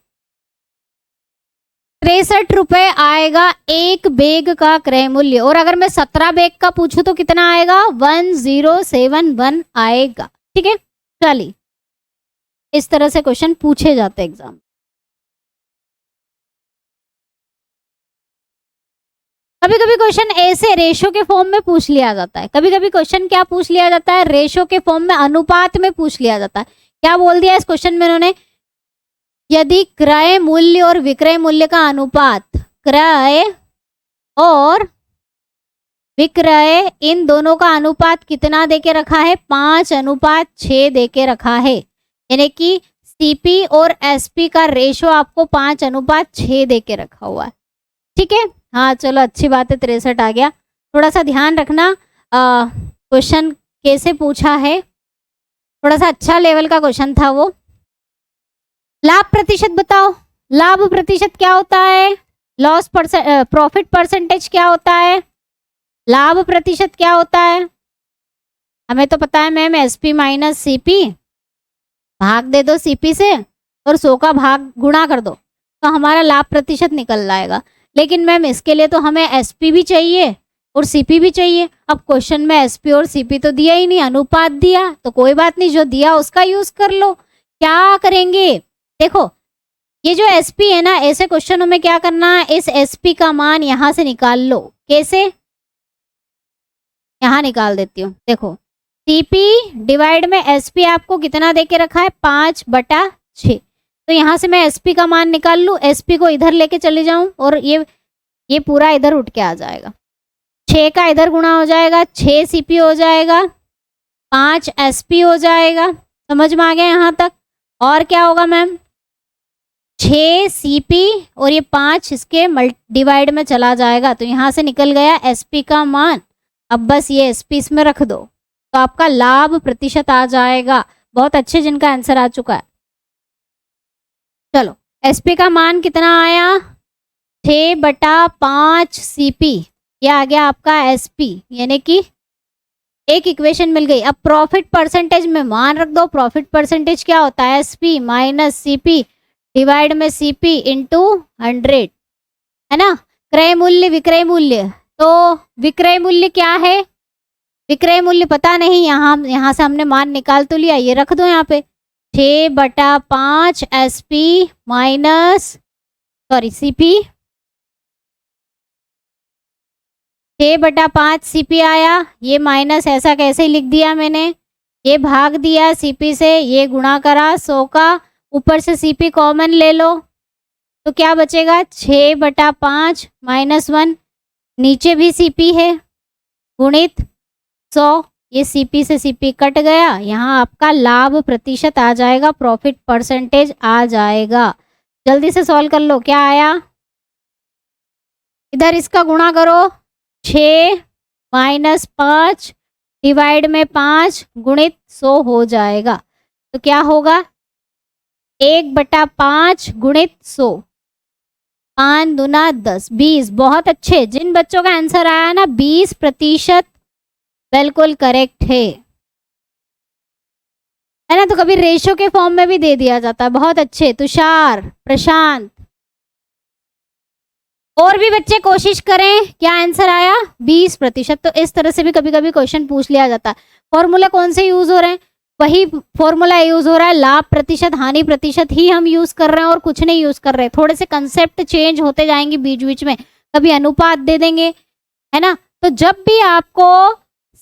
63 रुपए आएगा एक बेग का क्रय मूल्य। और अगर मैं 17 बेग का पूछूं तो कितना आएगा? 1071 आएगा। ठीक है, चलिए इस तरह से क्वेश्चन पूछे जाते हैं एग्जाम। कभी कभी क्वेश्चन ऐसे रेशो के फॉर्म में पूछ लिया जाता है, कभी कभी क्वेश्चन क्या पूछ लिया जाता है? रेशो के फॉर्म में, अनुपात में पूछ लिया जाता है। क्या बोल दिया इस क्वेश्चन में इन्होंने? यदि क्रय मूल्य और विक्रय मूल्य का अनुपात, क्रय और विक्रय इन दोनों का अनुपात कितना देके रखा है? 5:6 देके रखा है। यानी कि सीपी और एसपी का रेशो आपको 5:6 देके रखा हुआ है। ठीक है, हाँ चलो अच्छी बात है, 63 आ गया। थोड़ा सा ध्यान रखना क्वेश्चन कैसे पूछा है, थोड़ा सा अच्छा लेवल का क्वेश्चन था वो। लाभ प्रतिशत बताओ, लाभ प्रतिशत क्या होता है? लॉस प्रॉफिट परसेंटेज क्या होता है? लाभ प्रतिशत क्या होता है? हमें तो पता है मैम, एसपी माइनस सीपी, भाग दे दो सीपी से और 100 का भाग गुणा कर दो तो हमारा लाभ प्रतिशत निकल जाएगा। लेकिन मैम इसके लिए तो हमें एसपी भी चाहिए और सीपी भी चाहिए। अब क्वेश्चन में एसपी और सीपी तो दिया ही नहीं, अनुपात दिया, तो कोई बात नहीं, जो दिया उसका यूज कर लो। क्या करेंगे? देखो ये जो एसपी है ना, ऐसे क्वेश्चनों में क्या करना है, इस एसपी का मान यहां से निकाल लो। कैसे? यहां निकाल देती हूँ। देखो सीपी डिवाइड में एसपी आपको कितना देके रखा है? 5/6। तो यहाँ से मैं एसपी का मान निकाल लूँ, एसपी को इधर लेके चले जाऊं और ये पूरा इधर उठ के आ जाएगा। 6 का इधर गुणा हो जाएगा, 6 सीपी हो जाएगा, 5 एसपी हो जाएगा। समझ में आ गया यहाँ तक? और क्या होगा मैम? 6 सीपी और ये 5 इसके डिवाइड में चला जाएगा, तो यहाँ से निकल गया एसपी का मान। अब बस ये एसपी इसमें रख दो तो आपका लाभ प्रतिशत आ जाएगा। बहुत अच्छे जिनका आंसर आ चुका है। चलो एसपी का मान कितना आया? 6/5 सीपी, ये आ गया आपका एसपी, यानी कि एक इक्वेशन मिल गई। अब प्रॉफिट परसेंटेज में मान रख दो। प्रॉफिट परसेंटेज क्या होता है? एसपी माइनस सीपी डिवाइड में सीपी इंटू 100, है ना। क्रय मूल्य, विक्रय मूल्य, तो विक्रय मूल्य क्या है? विक्रय मूल्य पता नहीं, यहाँ से हमने मान निकाल तो लिया, ये रख दो यहाँ पे। 6/5 एसपी माइनस सीपी, 6/5 सीपी आया, ये माइनस ऐसा कैसे लिख दिया मैंने, ये भाग दिया सीपी से, ये गुणा करा 100 का, ऊपर से सीपी कॉमन ले लो तो क्या बचेगा? 6/5 -1, नीचे भी सीपी है, गुणित 100, ये सीपी से सीपी कट गया, यहाँ आपका लाभ प्रतिशत आ जाएगा, प्रॉफिट परसेंटेज आ जाएगा। जल्दी से सॉल्व कर लो, क्या आया? इधर इसका गुणा करो, 6 - 5 डिवाइड में 5 गुणित 100 हो जाएगा, तो क्या होगा? 1/5 गुणित 100, 5 दूना 10, 20। बहुत अच्छे, जिन बच्चों का आंसर आया ना 20% बिल्कुल करेक्ट है ना। तो कभी रेशो के फॉर्म में भी दे दिया जाता है। बहुत अच्छे तुषार, प्रशांत। और भी बच्चे कोशिश करें। क्या आंसर आया? 20%। तो इस तरह से भी कभी कभी क्वेश्चन पूछ लिया जाता है। फॉर्मूला कौन से यूज हो रहे हैं? वही फॉर्मूला यूज हो रहा है, लाभ प्रतिशत हानि प्रतिशत ही हम यूज कर रहे हैं और कुछ नहीं यूज कर रहे हैं। थोड़े से कंसेप्ट चेंज होते जाएंगे बीच बीच में, कभी अनुपात दे देंगे, है ना। तो जब भी आपको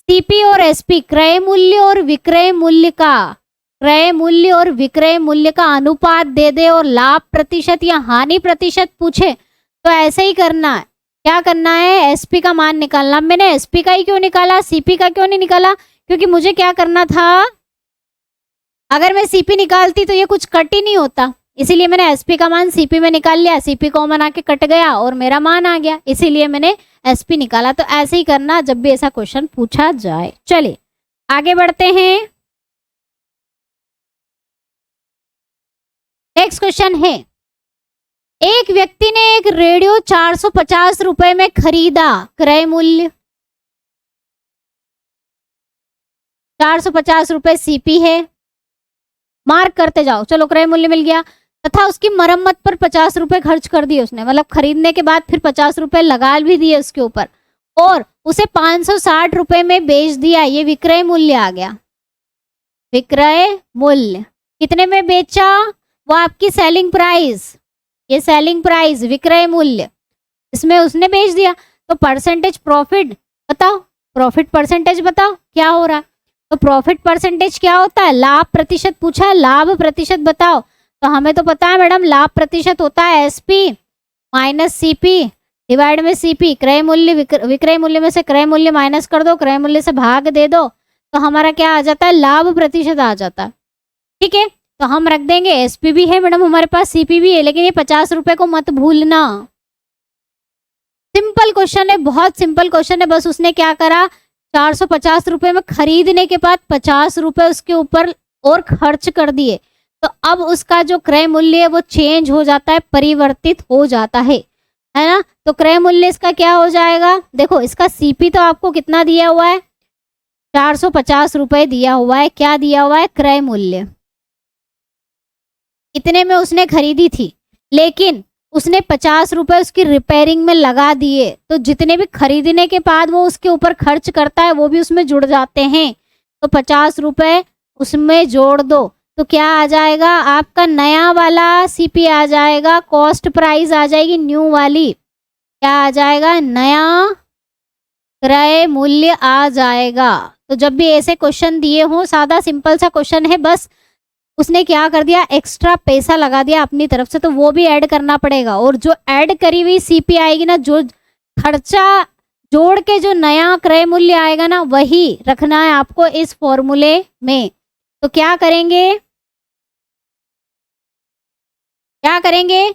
सीपी और एसपी, क्रय मूल्य और विक्रय मूल्य का क्रय मूल्य और विक्रय मूल्य का अनुपात दे दे और लाभ प्रतिशत या हानि प्रतिशत पूछे तो ऐसे ही करना है। क्या करना है, एसपी का मान निकालना। मैंने एसपी का ही क्यों निकाला, सीपी का क्यों नहीं निकाला, क्योंकि मुझे क्या करना था, अगर मैं सीपी निकालती तो ये कुछ कट ही नहीं होता, इसीलिए मैंने एसपी का मान सीपी में निकाल लिया, सीपी कॉमन आके कट गया और मेरा मान आ गया, इसीलिए मैंने एसपी निकाला। तो ऐसे ही करना जब भी ऐसा क्वेश्चन पूछा जाए। चलिए आगे बढ़ते हैं। नेक्स्ट क्वेश्चन है, एक व्यक्ति ने एक रेडियो 450 रुपए में खरीदा, क्रय मूल्य 450 रुपए सीपी है, मार्क करते जाओ, चलो क्रय मूल्य मिल गया, तथा उसकी मरम्मत पर 50 रुपए खर्च कर दिए उसने, मतलब खरीदने के बाद फिर 50 रुपए लगा भी दिए उसके ऊपर, और उसे 560 रुपए में बेच दिया, ये विक्रय मूल्य आ गया। विक्रय मूल्य कितने में बेचा, वो आपकी सेलिंग प्राइस, ये सेलिंग प्राइस विक्रय मूल्य, इसमें उसने बेच दिया। तो परसेंटेज प्रॉफिट बताओ, प्रॉफिट परसेंटेज बताओ क्या हो रहा है। तो प्रॉफिट परसेंटेज क्या होता है, लाभ प्रतिशत पूछा, लाभ प्रतिशत बताओ। तो हमें तो पता है मैडम, लाभ प्रतिशत होता है एसपी माइनस सीपी डिवाइड में सीपी। क्रय मूल्य विक्रय मूल्य में से क्रय मूल्य माइनस कर दो, क्रय मूल्य से भाग दे दो, तो हमारा क्या आ जाता है, लाभ प्रतिशत आ जाता है। ठीक है, तो हम रख देंगे एसपी भी है मैडम हमारे पास, सीपी भी है, लेकिन ये 50 रुपए को मत भूलना। सिंपल क्वेश्चन है, बहुत सिंपल क्वेश्चन है। बस उसने क्या करा, 450 रुपए में खरीदने के बाद 50 रुपए उसके ऊपर और खर्च कर दिए, तो अब उसका जो क्रय मूल्य है वो चेंज हो जाता है, परिवर्तित हो जाता है ना। तो क्रय मूल्य इसका क्या हो जाएगा, देखो इसका सीपी तो आपको कितना दिया हुआ है, 450 रुपए दिया हुआ है, क्या दिया हुआ है, क्रय मूल्य कितने में उसने खरीदी थी, लेकिन उसने 50 रुपए उसकी रिपेयरिंग में लगा दिए, तो जितने भी खरीदने के बाद वो उसके ऊपर खर्च करता है वो भी उसमें जुड़ जाते हैं। तो 50 रुपए उसमें जोड़ दो, तो क्या आ जाएगा, आपका नया वाला सीपी आ जाएगा, कॉस्ट प्राइस आ जाएगी न्यू वाली, क्या आ जाएगा, नया क्रय मूल्य आ जाएगा। तो जब भी ऐसे क्वेश्चन दिए हो, सादा सिंपल सा क्वेश्चन है, बस उसने क्या कर दिया, एक्स्ट्रा पैसा लगा दिया अपनी तरफ से, तो वो भी ऐड करना पड़ेगा, और जो ऐड करी हुई सीपी आएगी ना, जो खर्चा जोड़ के जो नया क्रय मूल्य आएगा ना, वही रखना है आपको इस फॉर्मूले में। तो क्या करेंगे, क्या करेंगे,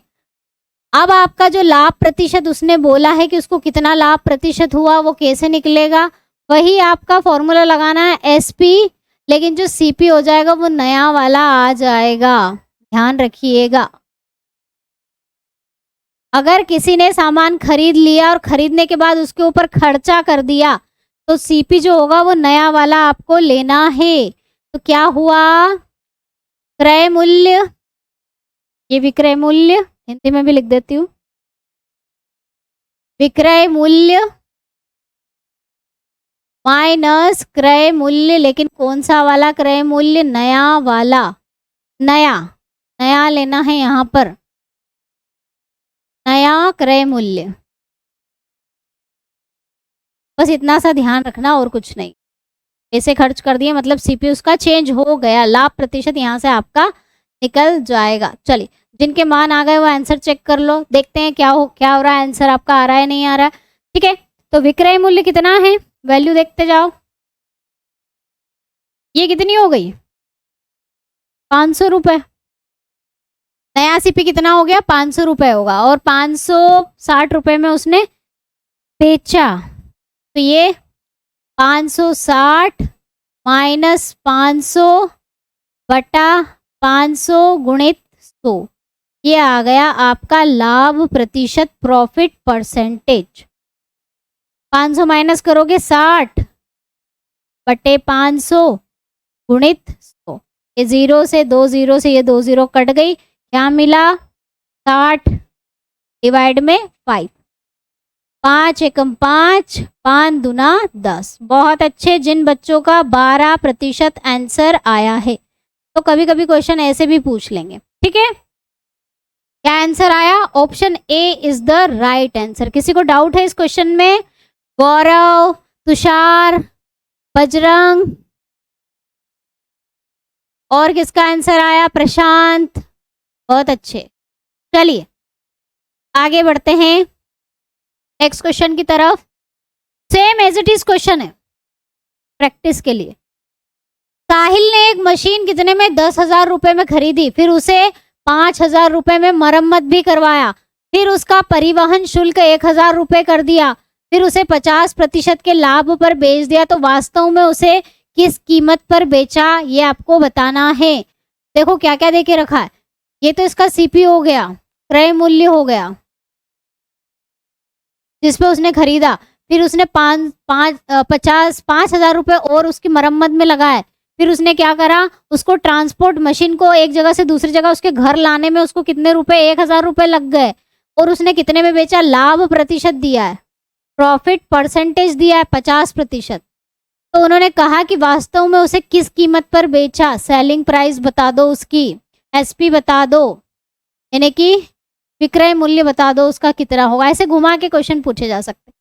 अब आपका जो लाभ प्रतिशत उसने बोला है कि उसको कितना लाभ प्रतिशत हुआ, वो कैसे निकलेगा, वही आपका फॉर्मूला लगाना है एसपी, लेकिन जो सीपी हो जाएगा वो नया वाला आ जाएगा, ध्यान रखिएगा। अगर किसी ने सामान खरीद लिया और खरीदने के बाद उसके ऊपर खर्चा कर दिया, तो सीपी जो होगा वो नया वाला आपको लेना है। तो क्या हुआ, क्रय मूल्य, ये विक्रय मूल्य, हिंदी में भी लिख देती हूँ, विक्रय मूल्य माइनस क्रय मूल्य, लेकिन कौन सा वाला क्रय मूल्य, नया वाला, नया नया लेना है यहाँ पर, नया क्रय मूल्य, बस इतना सा ध्यान रखना और कुछ नहीं। ऐसे खर्च कर दिए मतलब सीपी उसका चेंज हो गया, लाभ प्रतिशत यहाँ से आपका निकल जाएगा। चलिए जिनके मान आ गए वो आंसर चेक कर लो, देखते हैं क्या हो रहा है, आंसर आपका आ रहा है नहीं आ रहा है। ठीक है, तो विक्रय मूल्य कितना है, वैल्यू देखते जाओ, ये कितनी हो गई, 500 रुपए, नया सीपी कितना हो गया, 500 रुपए होगा, और 560 रुपए में उसने बेचा, तो ये 560 माइनस 500 बटा 500 गुणित 100, ये आ गया आपका लाभ प्रतिशत, प्रॉफिट परसेंटेज। 500 माइनस करोगे 60 बटे 500 गुणित 100, ये 0 से 2 0 से ये 2 0 कट गई, क्या मिला, 60 डिवाइड में 5, 5 एकम 5, 5 दूना 10। बहुत अच्छे, जिन बच्चों का 12% आंसर आया है, तो कभी कभी क्वेश्चन ऐसे भी पूछ लेंगे। ठीक है, क्या आंसर आया, option A is the right answer. किसी को डाउट है इस क्वेश्चन में, गौरव, तुषार, बजरंग, और किसका आंसर आया? प्रशांत, बहुत अच्छे। चलिए आगे बढ़ते हैं नेक्स्ट क्वेश्चन की तरफ। Same as it is question है प्रैक्टिस के लिए। साहिल ने एक मशीन कितने में? 10,000 रुपए में खरीदी, फिर उसे 5,000 रुपए में मरम्मत भी करवाया, फिर उसका परिवहन शुल्क 1,000 रुपए कर दिया, फिर उसे 50% के लाभ पर बेच दिया, तो वास्तव में उसे किस कीमत पर बेचा, ये आपको बताना है। देखो क्या क्या देके रखा है। ये तो इसका सीपी हो गया, क्रय मूल्य हो गया जिसपे उसने खरीदा, फिर उसने 5,000 रुपए और उसकी मरम्मत में लगाए, फिर उसने क्या करा, उसको ट्रांसपोर्ट मशीन को एक जगह से दूसरी जगह उसके घर लाने में उसको कितने रुपए? 1,000 रुपए लग गए, और उसने कितने में बेचा? लाभ प्रतिशत दिया है, प्रॉफिट परसेंटेज दिया है 50%। तो उन्होंने कहा कि वास्तव में उसे किस कीमत पर बेचा, सेलिंग प्राइस बता दो उसकी, एसपी बता दो, यानी कि विक्रय मूल्य बता दो उसका कितना होगा। ऐसे घुमा के क्वेश्चन पूछे जा सकते हैं।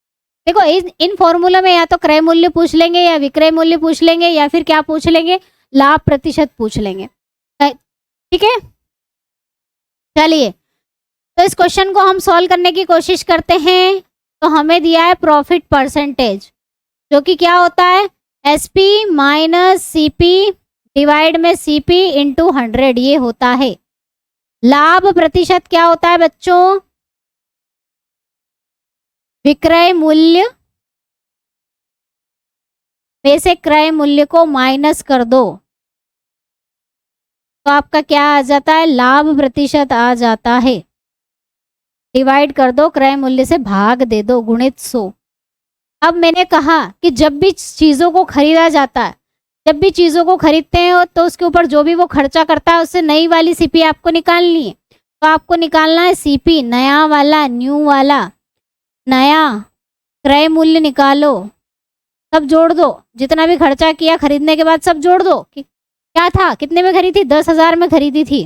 देखो इन फॉर्मूला में या तो क्रय मूल्य पूछ लेंगे, या विक्रय मूल्य पूछ लेंगे, या फिर क्या पूछ लेंगे? लाभ प्रतिशत पूछ लेंगे। ठीक है, चलिए तो इस क्वेश्चन को हम सॉल्व करने की कोशिश करते हैं। तो हमें दिया है प्रॉफिट परसेंटेज, जो कि क्या होता है? एसपी माइनस सीपी डिवाइड में सीपी इंटू 100, ये होता है। लाभ प्रतिशत क्या होता है बच्चों? विक्रय मूल्य में से क्रय मूल्य को माइनस कर दो, तो आपका क्या आ जाता है? लाभ प्रतिशत आ जाता है। डिवाइड कर दो, क्रय मूल्य से भाग दे दो, गुणित 100। अब मैंने कहा कि जब भी चीज़ों को खरीदा जाता है, जब भी चीज़ों को खरीदते हैं तो उसके ऊपर जो भी वो खर्चा करता है उससे नई वाली सीपी आपको निकालनी है। तो आपको निकालना है सीपी, नया वाला, न्यू वाला, नया क्रय मूल्य निकालो, सब जोड़ दो, जितना भी खर्चा किया खरीदने के बाद सब जोड़ दो कि क्या था, कितने में खरीदी? 10,000 में खरीदी थी।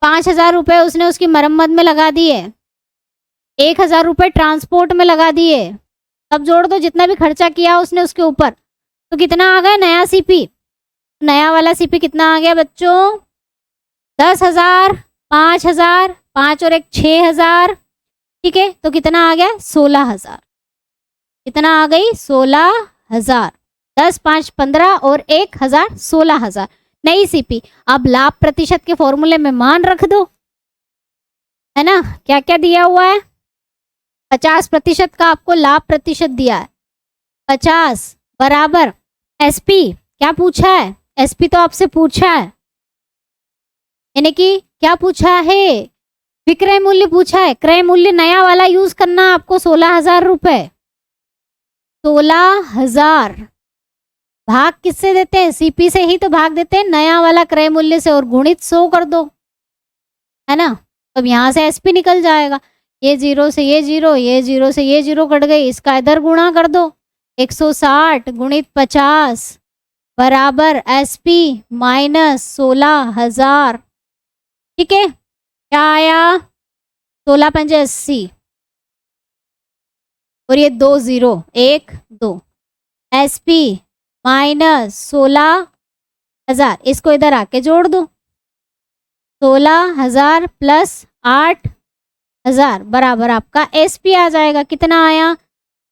5,000 रुपए उसने उसकी मरम्मत में लगा दिए, 1,000 रुपए ट्रांसपोर्ट में लगा दिए, सब जोड़ दो जितना भी खर्चा किया उसने उसके ऊपर, तो कितना आ गया? नया सीपी। नया वाला सीपी कितना आ गया बच्चों? 10,000, 5,000, 5 और 1 6,000, ठीक है, तो कितना आ गया? 16,000। कितना आ गई? 16,000। 10, 5, 15 और 1,000, 16,000 नई सीपी। अब लाभ प्रतिशत के फॉर्मूले में मान रख दो, है ना। क्या क्या दिया हुआ है? 50% का आपको लाभ प्रतिशत दिया है। 50 बराबर एसपी, क्या पूछा है? एसपी तो आपसे पूछा है, यानी कि क्या पूछा है? विक्रय मूल्य पूछा है। क्रय मूल्य नया वाला यूज करना आपको, 16,000 रुपए। 16,000 भाग किससे देते हैं? सीपी से ही तो भाग देते हैं, नया वाला क्रय मूल्य से, और गुणित 100 कर दो, है ना। अब यहाँ से एसपी निकल जाएगा, ये 0 से ये 0, ये 0 से ये 0 कट गई, इसका इधर गुणा कर दो, 160 गुणित 50 बराबर एसपी माइनस 16,000। ठीक है, क्या आया? 16 पंजे 80, और ये 2 0 1 2, एसपी माइनस 16,000, इसको इधर आके जोड़ दो, 16,000 प्लस 8,000 बराबर आपका एसपी आ जाएगा। कितना आया?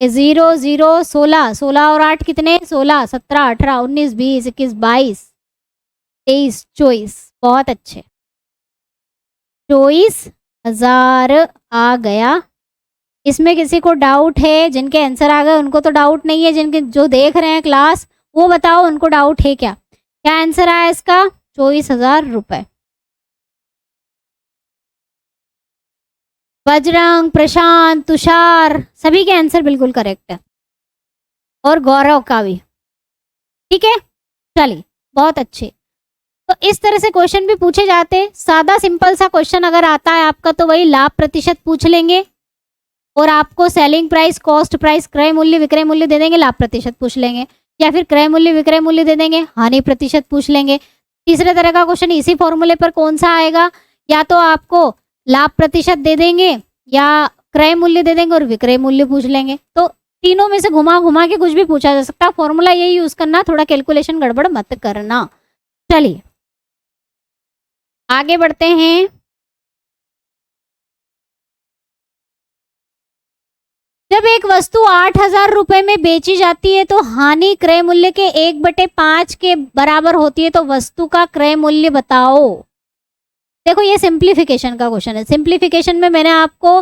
0 0 16, 16 और 8 कितने? 16, 17, 18, 19, 20, 21, 22, 23, 24। बहुत अच्छे, 24,000 आ गया। इसमें किसी को डाउट है? जिनके आंसर आ गए उनको तो डाउट नहीं है, जिनके जो देख रहे हैं क्लास वो बताओ उनको डाउट है क्या? क्या आंसर आया इसका? 24,000 रुपए। बजरंग, प्रशांत, तुषार, सभी के आंसर बिल्कुल करेक्ट है, और गौरव का भी। ठीक है, चलिए बहुत अच्छे। तो इस तरह से क्वेश्चन भी पूछे जाते हैं। सादा सिंपल सा क्वेश्चन अगर आता है आपका तो वही लाभ प्रतिशत पूछ लेंगे, और आपको सेलिंग प्राइस, कॉस्ट प्राइस, क्रय मूल्य, विक्रय मूल्य दे देंगे, लाभ प्रतिशत पूछ लेंगे, या फिर क्रय मूल्य, विक्रय मूल्य दे देंगे, हानि प्रतिशत पूछ लेंगे। तीसरे तरह का क्वेश्चन इसी फॉर्मूले पर कौन सा आएगा? या तो आपको लाभ प्रतिशत दे देंगे, या क्रय मूल्य दे देंगे और विक्रय मूल्य पूछ लेंगे। तो तीनों में से घुमा घुमा के कुछ भी पूछा जा सकता है, फॉर्मूला यही यूज करना, थोड़ा कैलकुलेशन गड़बड़ मत करना। चलिए आगे बढ़ते हैं। जब एक वस्तु 8,000 रुपए में बेची जाती है तो हानि क्रय मूल्य के 1/5 के बराबर होती है, तो वस्तु का क्रय मूल्य बताओ। देखो ये सिंप्लीफिकेशन का क्वेश्चन है। सिंप्लीफिकेशन में मैंने आपको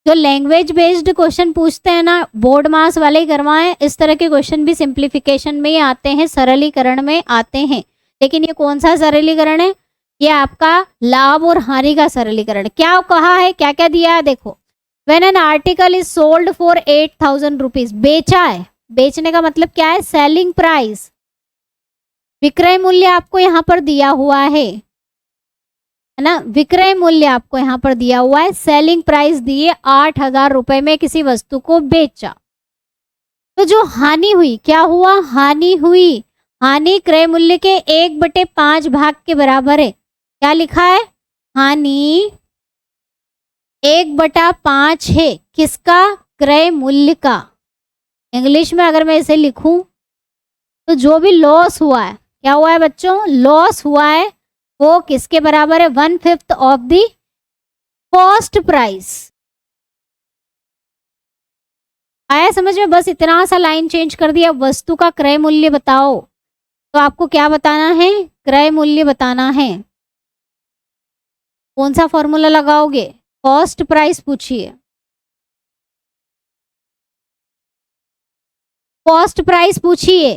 जो लैंग्वेज बेस्ड क्वेश्चन पूछते हैं ना, बोर्ड मास वाले ही करवाएं, इस तरह के क्वेश्चन भी सिंप्लीफिकेशन में ही आते हैं, सरलीकरण में आते हैं। लेकिन ये कौन सा सरलीकरण है? ये आपका लाभ और हानि का सरलीकरण। क्या कहा है, क्या क्या दिया है, देखो। When an article is sold for 8,000 rupees, बेचा है, बेचने का मतलब क्या है, सेलिंग प्राइस। विक्रय मूल्य आपको यहाँ पर दिया हुआ है ना, विक्रय मूल्य आपको यहाँ पर दिया हुआ है, सेलिंग प्राइस दिए 8,000 रुपए में किसी वस्तु को बेचा। तो जो हानि हुई, क्या हुआ, हानि हुई, हानि क्रय मूल्य के 1/5 भाग के बराबर है। क्या लिखा है, हानि 1/5 है, किसका, क्रय मूल्य का। इंग्लिश में अगर मैं इसे लिखूं तो जो भी लॉस हुआ है, क्या हुआ है बच्चों, लॉस हुआ है, वो किसके बराबर है, 1/5 ऑफ द कॉस्ट प्राइस। आया समझ में? बस इतना सा लाइन चेंज कर दिया, वस्तु का क्रय मूल्य बताओ। तो आपको क्या बताना है, क्रय मूल्य बताना है। कौन सा फॉर्मूला लगाओगे, कॉस्ट प्राइस पूछिए, कॉस्ट प्राइस पूछिए।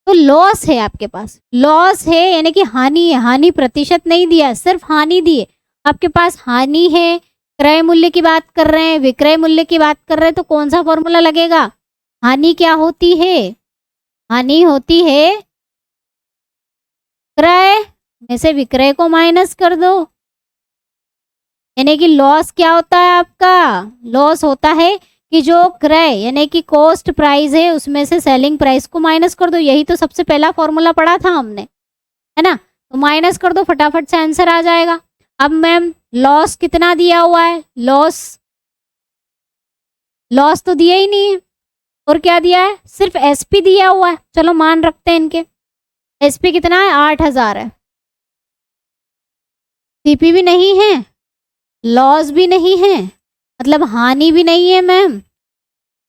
तो लॉस है आपके पास, लॉस है यानी कि हानि है, हानि प्रतिशत नहीं दिया, सिर्फ हानि दिए। आपके पास हानि है, क्रय मूल्य की बात कर रहे हैं, विक्रय मूल्य की बात कर रहे हैं, तो कौन सा फॉर्मूला लगेगा, हानि क्या होती है, हानि होती है क्रय में से विक्रय को माइनस कर दो, यानी कि लॉस क्या होता है आपका, लॉस होता है कि जो क्रय यानी कि कॉस्ट प्राइस है उसमें से सेलिंग प्राइस को माइनस कर दो। यही तो सबसे पहला फॉर्मूला पढ़ा था हमने, है ना। तो माइनस कर दो, फटाफट से आंसर आ जाएगा। अब मैम लॉस कितना दिया हुआ है, लॉस, लॉस तो दिया ही नहीं है, और क्या दिया है, सिर्फ एसपी दिया हुआ है। चलो मान रखते हैं इनके, एसपी कितना है, 8,000 है, सीपी भी नहीं है, लॉस भी नहीं है, मतलब हानि भी नहीं है मैम,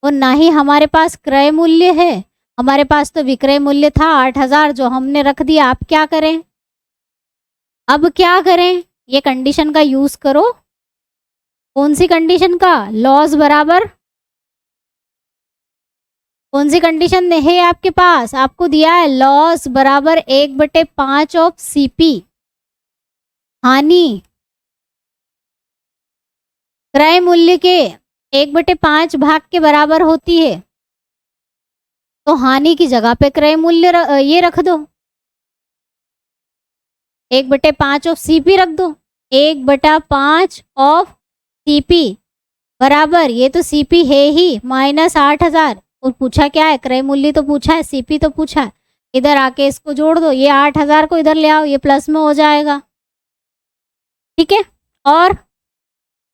और ना ही हमारे पास क्रय मूल्य है। हमारे पास तो विक्रय मूल्य था 8,000 जो हमने रख दिया। अब क्या करें, अब क्या करें, ये कंडीशन का यूज करो। कौन सी कंडीशन का, लॉस बराबर, कौन सी कंडीशन है आपके पास, आपको दिया है लॉस बराबर 1/5 ऑफ सीपी, हानि क्रय मूल्य के 1/5 भाग के बराबर होती है। तो हानि की जगह पे क्रय मूल्य ये रख दो, 1/5 ऑफ सीपी रख दो, 1/5 ऑफ सीपी बराबर, ये तो सीपी है ही, माइनस 8,000, और पूछा क्या है, क्रय मूल्य तो पूछा है, सीपी तो पूछा है। इधर आके इसको जोड़ दो, ये 8,000 को इधर ले आओ, ये प्लस में हो जाएगा, ठीक है। और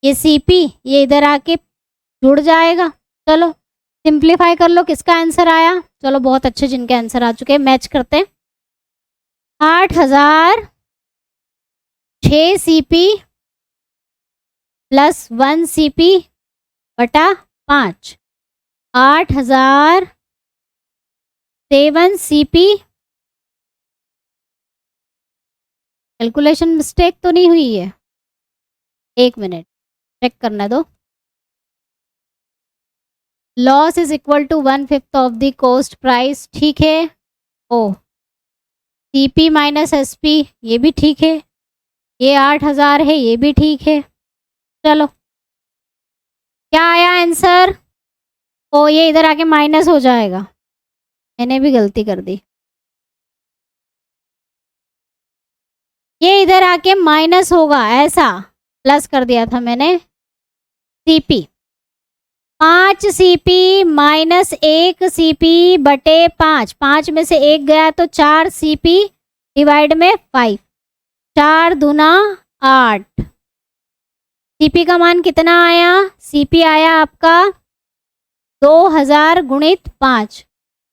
ये सीपी ये इधर आके जुड़ जाएगा। चलो सिंप्लीफाई कर लो, किसका आंसर आया, चलो बहुत अच्छे जिनके आंसर आ चुके हैं, मैच करते हैं। 8,000 6 सीपी प्लस 1 सीपी बटा 5, 8,000 7 सीपी। कैलकुलेशन मिस्टेक तो नहीं हुई है, एक मिनट चेक करना दो। Loss is equal to 1/5 of the cost price, ठीक है। ओ सीपी माइनस एसपी ये भी ठीक है, ये 8,000 है ये भी ठीक है। चलो क्या आया आंसर, ओ ये इधर आके माइनस हो जाएगा, मैंने भी गलती कर दी, ये इधर आके माइनस होगा, ऐसा प्लस कर दिया था मैंने। सीपी 5 सीपी माइनस 1 सीपी बटे 5, 5 में से 1 गया तो 4 सीपी डिवाइड में 5, 4 दूना 8। सीपी का मान कितना आया, सीपी आया आपका 2000 गुणित 5,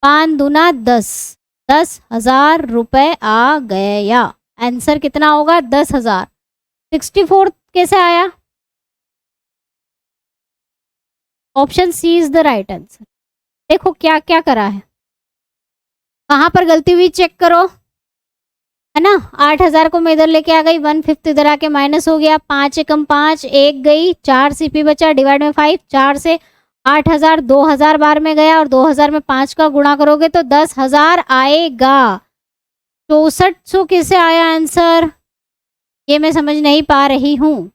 5 दूना 10, 10,000 रुपए आ गया। आंसर कितना होगा? 10,000। 64 कैसे आया? Option C is the right answer. देखो क्या क्या करा है, कहाँ पर गलती हुई चेक करो, है ना। 8,000 को मैं इधर लेके आ गई, 1/5 इधर आके माइनस हो गया, 5 एकम 5, 1 गई, 4 सीपी बचा, डिवाइड में 5, 4 से 8,000 2,000 बार में गया और 2,000 में 5 का गुणा करोगे तो 10,000 आएगा। 6400 कैसे आया आंसर, ये मैं समझ नहीं पा रही हूं।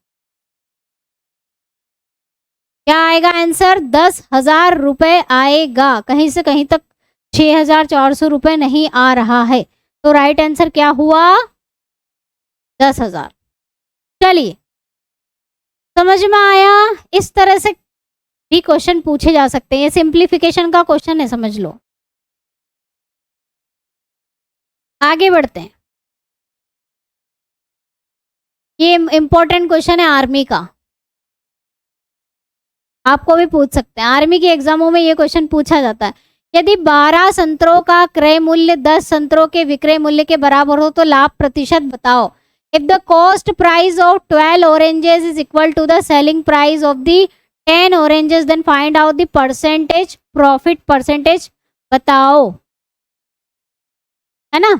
क्या आएगा आंसर? 10,000 रुपए आएगा, कहीं से कहीं तक 6,400 रुपए नहीं आ रहा है। तो राइट आंसर क्या हुआ? 10,000। चलिए, समझ में आया। इस तरह से भी क्वेश्चन पूछे जा सकते हैं, ये सिंप्लीफिकेशन का क्वेश्चन है, समझ लो। आगे बढ़ते हैं। ये इंपॉर्टेंट क्वेश्चन है आर्मी का, आपको भी पूछ सकते हैं। आर्मी के एग्जामों में ये क्वेश्चन पूछा जाता है। यदि 12 संतरों का क्रय मूल्य 10 संतरों के विक्रय मूल्य के बराबर हो तो लाभ प्रतिशत बताओ। If the cost price of 12 oranges is equal to the selling price of the 10 oranges, then find out the percentage profit percentage बताओ, है ना।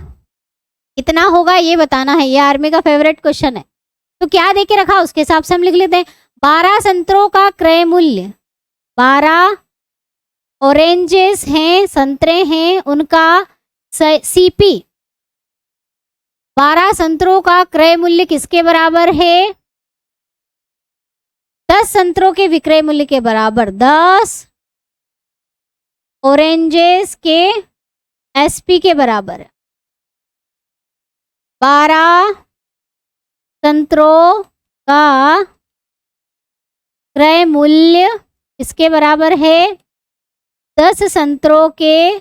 कितना होगा ये बताना है, ये आर्मी का फेवरेट क्वेश्चन है। तो क्या दे के रखा उसके हिसाब से हम लिख लेते हैं। 12 संतरों का क्रय मूल्य, 12 ऑरेंजेस हैं, संतरे हैं, उनका सीपी, 12 संतरों का क्रय मूल्य किसके बराबर है? 10 संतरों के विक्रय मूल्य के बराबर, 10 ऑरेंजेस के एसपी के बराबर है। 12 संतरों का क्रय मूल्य किसके बराबर है? 10 संतरों के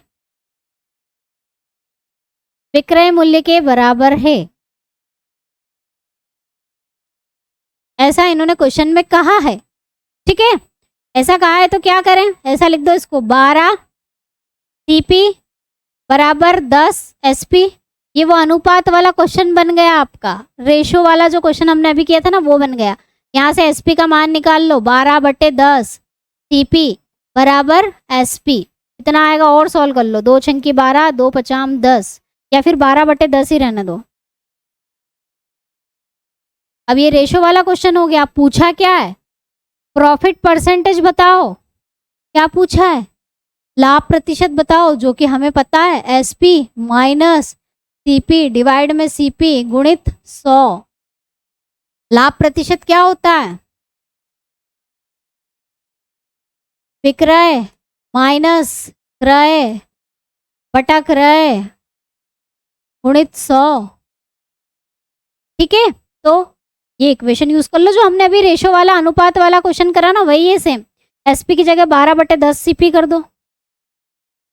विक्रय मूल्य के बराबर है। ऐसा इन्होंने क्वेश्चन में कहा है, ठीक है। ऐसा कहा है तो क्या करें, ऐसा लिख दो इसको, 12 सीपी बराबर 10 एसपी। ये वो अनुपात वाला क्वेश्चन बन गया आपका, रेशो वाला जो क्वेश्चन हमने अभी किया था ना, वो बन गया। यहाँ से एसपी का मान निकाल लो, 12/10 सीपी बराबर एसपी। कितना आएगा और सॉल्व कर लो, 2 छंकी 12, 2 पचाम 10, या फिर 12/10 ही रहने दो। अब ये रेशो वाला क्वेश्चन हो गया। पूछा क्या है? प्रॉफिट परसेंटेज बताओ। क्या पूछा है? लाभ प्रतिशत बताओ, जो कि हमें पता है, एसपी माइनस सीपी डिवाइड में सीपी गुणित 100। लाभ प्रतिशत क्या होता है? विक्रय माइनस क्रय बटा क्रय गुणित 100, ठीक है। तो ये इक्वेशन यूज कर लो जो हमने अभी रेशो वाला अनुपात वाला क्वेश्चन करा ना, वही है सेम। एसपी की जगह 12/10 सीपी कर दो।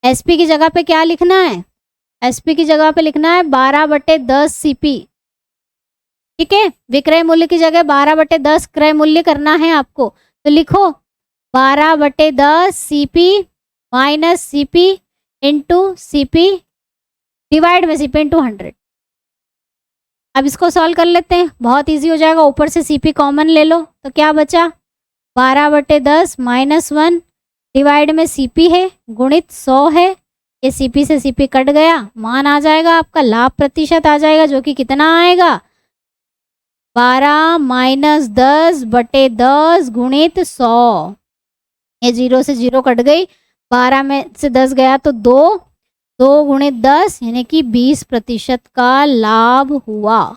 एसपी की जगह पे क्या लिखना है? एसपी की जगह पे लिखना है 12/10 सीपी, ठीक है। विक्रय मूल्य की जगह 12/10 क्रय मूल्य करना है आपको, तो लिखो 12/10 CP minus CP into CP divide में सीपी इंटू 100। अब इसको सॉल्व कर लेते हैं, बहुत इजी हो जाएगा। ऊपर से सीपी कॉमन ले लो तो क्या बचा? 12/10 -1 डिवाइड में सीपी है गुणित 100 है। ये सीपी से सीपी कट गया, मान आ जाएगा आपका, लाभ प्रतिशत आ जाएगा, जो कि कितना आएगा? 12 - 10/10 गुणित 100। ये 0 से 0 कट गई, 12 में से 10 गया तो 2, 2 गुणित 10 यानी कि 20% का लाभ हुआ।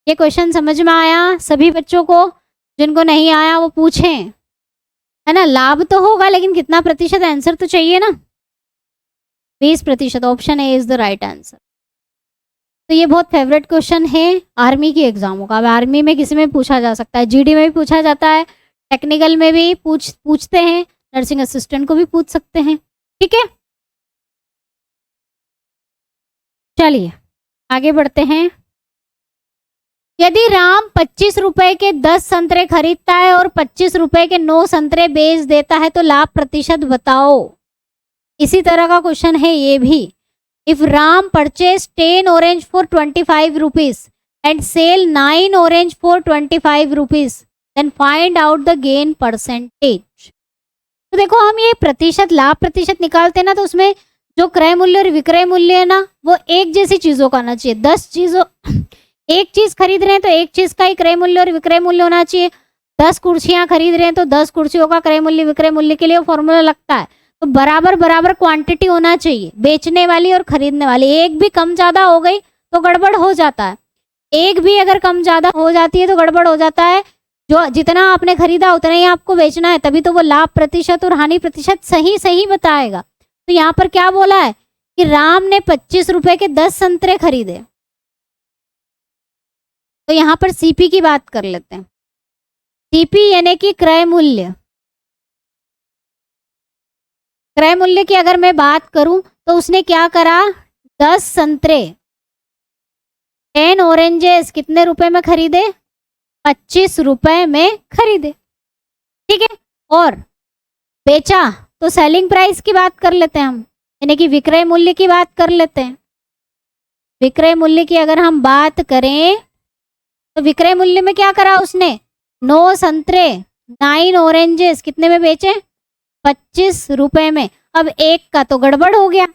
ये क्वेश्चन समझ में आया सभी बच्चों को? जिनको नहीं आया वो पूछें, है ना। लाभ तो होगा लेकिन कितना प्रतिशत, आंसर तो चाहिए ना। 20%, option A is the right answer. तो ये बहुत फेवरेट क्वेश्चन है आर्मी की एग्जामों का। अब आर्मी में किसी में पूछा जा सकता है, जीडी में भी पूछा जाता है, टेक्निकल में भी पूछते हैं, नर्सिंग असिस्टेंट को भी पूछ सकते हैं, ठीक है। चलिए आगे बढ़ते हैं। यदि राम 25 रुपए के 10 संतरे खरीदता है और 25 रुपए के 9 संतरे बेच देता है तो लाभ प्रतिशत बताओ। इसी तरह का क्वेश्चन है ये भी। If Ram purchase 10 orange for 25 rupees and sell 9 orange for 25 rupees then find out the gain percentage. तो देखो हम ये प्रतिशत लाभ प्रतिशत निकालते हैं ना, तो उसमें जो क्रय मूल्य और विक्रय मूल्य है ना वो एक जैसी चीजों का आना चाहिए। 10 चीजों एक चीज खरीद रहे हैं तो एक चीज का ही क्रय मूल्य और विक्रय मूल्य होना चाहिए। 10 कुर्सियां खरीद रहे हैं तो 10 कुर्सियों का क्रय मूल्य विक्रय मूल्य के लिए वो फॉर्मूला लगता है। तो बराबर बराबर क्वांटिटी होना चाहिए बेचने वाली और खरीदने वाली। एक भी कम ज्यादा हो गई तो गड़बड़ हो जाता है। एक भी अगर कम ज्यादा हो जाती है तो गड़बड़ हो जाता है। जो जितना आपने खरीदा उतना ही आपको बेचना है, तभी तो वो लाभ प्रतिशत और हानि प्रतिशत सही सही बताएगा। तो यहाँ पर क्या बोला है कि राम ने 25 रुपए के 10 संतरे खरीदे। तो यहाँ पर सीपी की बात कर लेते हैं। सीपी यानी कि क्रय मूल्य। क्रय मूल्य की अगर मैं बात करूं तो उसने क्या करा, 10 संतरे 10 ऑरेंजेस कितने रुपए में खरीदे, 25 रुपए में खरीदे, ठीक है। और बेचा तो सेलिंग प्राइस की बात कर लेते हैं हम, यानी कि विक्रय मूल्य की बात कर लेते हैं। विक्रय मूल्य की अगर हम बात करें तो विक्रय मूल्य में क्या करा उसने, 9 संतरे 9 ऑरेंजेस कितने में बेचे, 25 रुपए में। अब एक का तो गड़बड़ हो गया,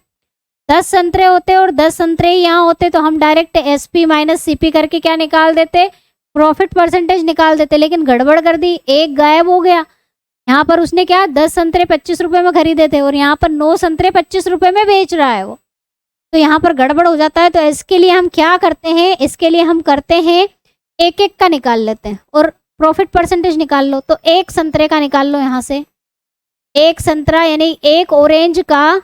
10 संतरे होते और 10 संतरे यहाँ होते तो हम डायरेक्ट एसपी माइनस सीपी करके क्या निकाल देते, प्रॉफिट परसेंटेज निकाल देते। लेकिन गड़बड़ कर दी, एक गायब हो गया। यहाँ पर उसने क्या 10 संतरे 25 रुपए में खरीदे थे और यहाँ पर 9 संतरे 25 रुपए में बेच रहा है वो, तो यहाँ पर गड़बड़ हो जाता है। तो इसके लिए हम क्या करते हैं, इसके लिए हम करते हैं एक एक का निकाल लेते हैं और प्रॉफिट परसेंटेज निकाल लो। तो एक संतरे का निकाल लो यहाँ से, एक संतरा यानी एक ऑरेंज का,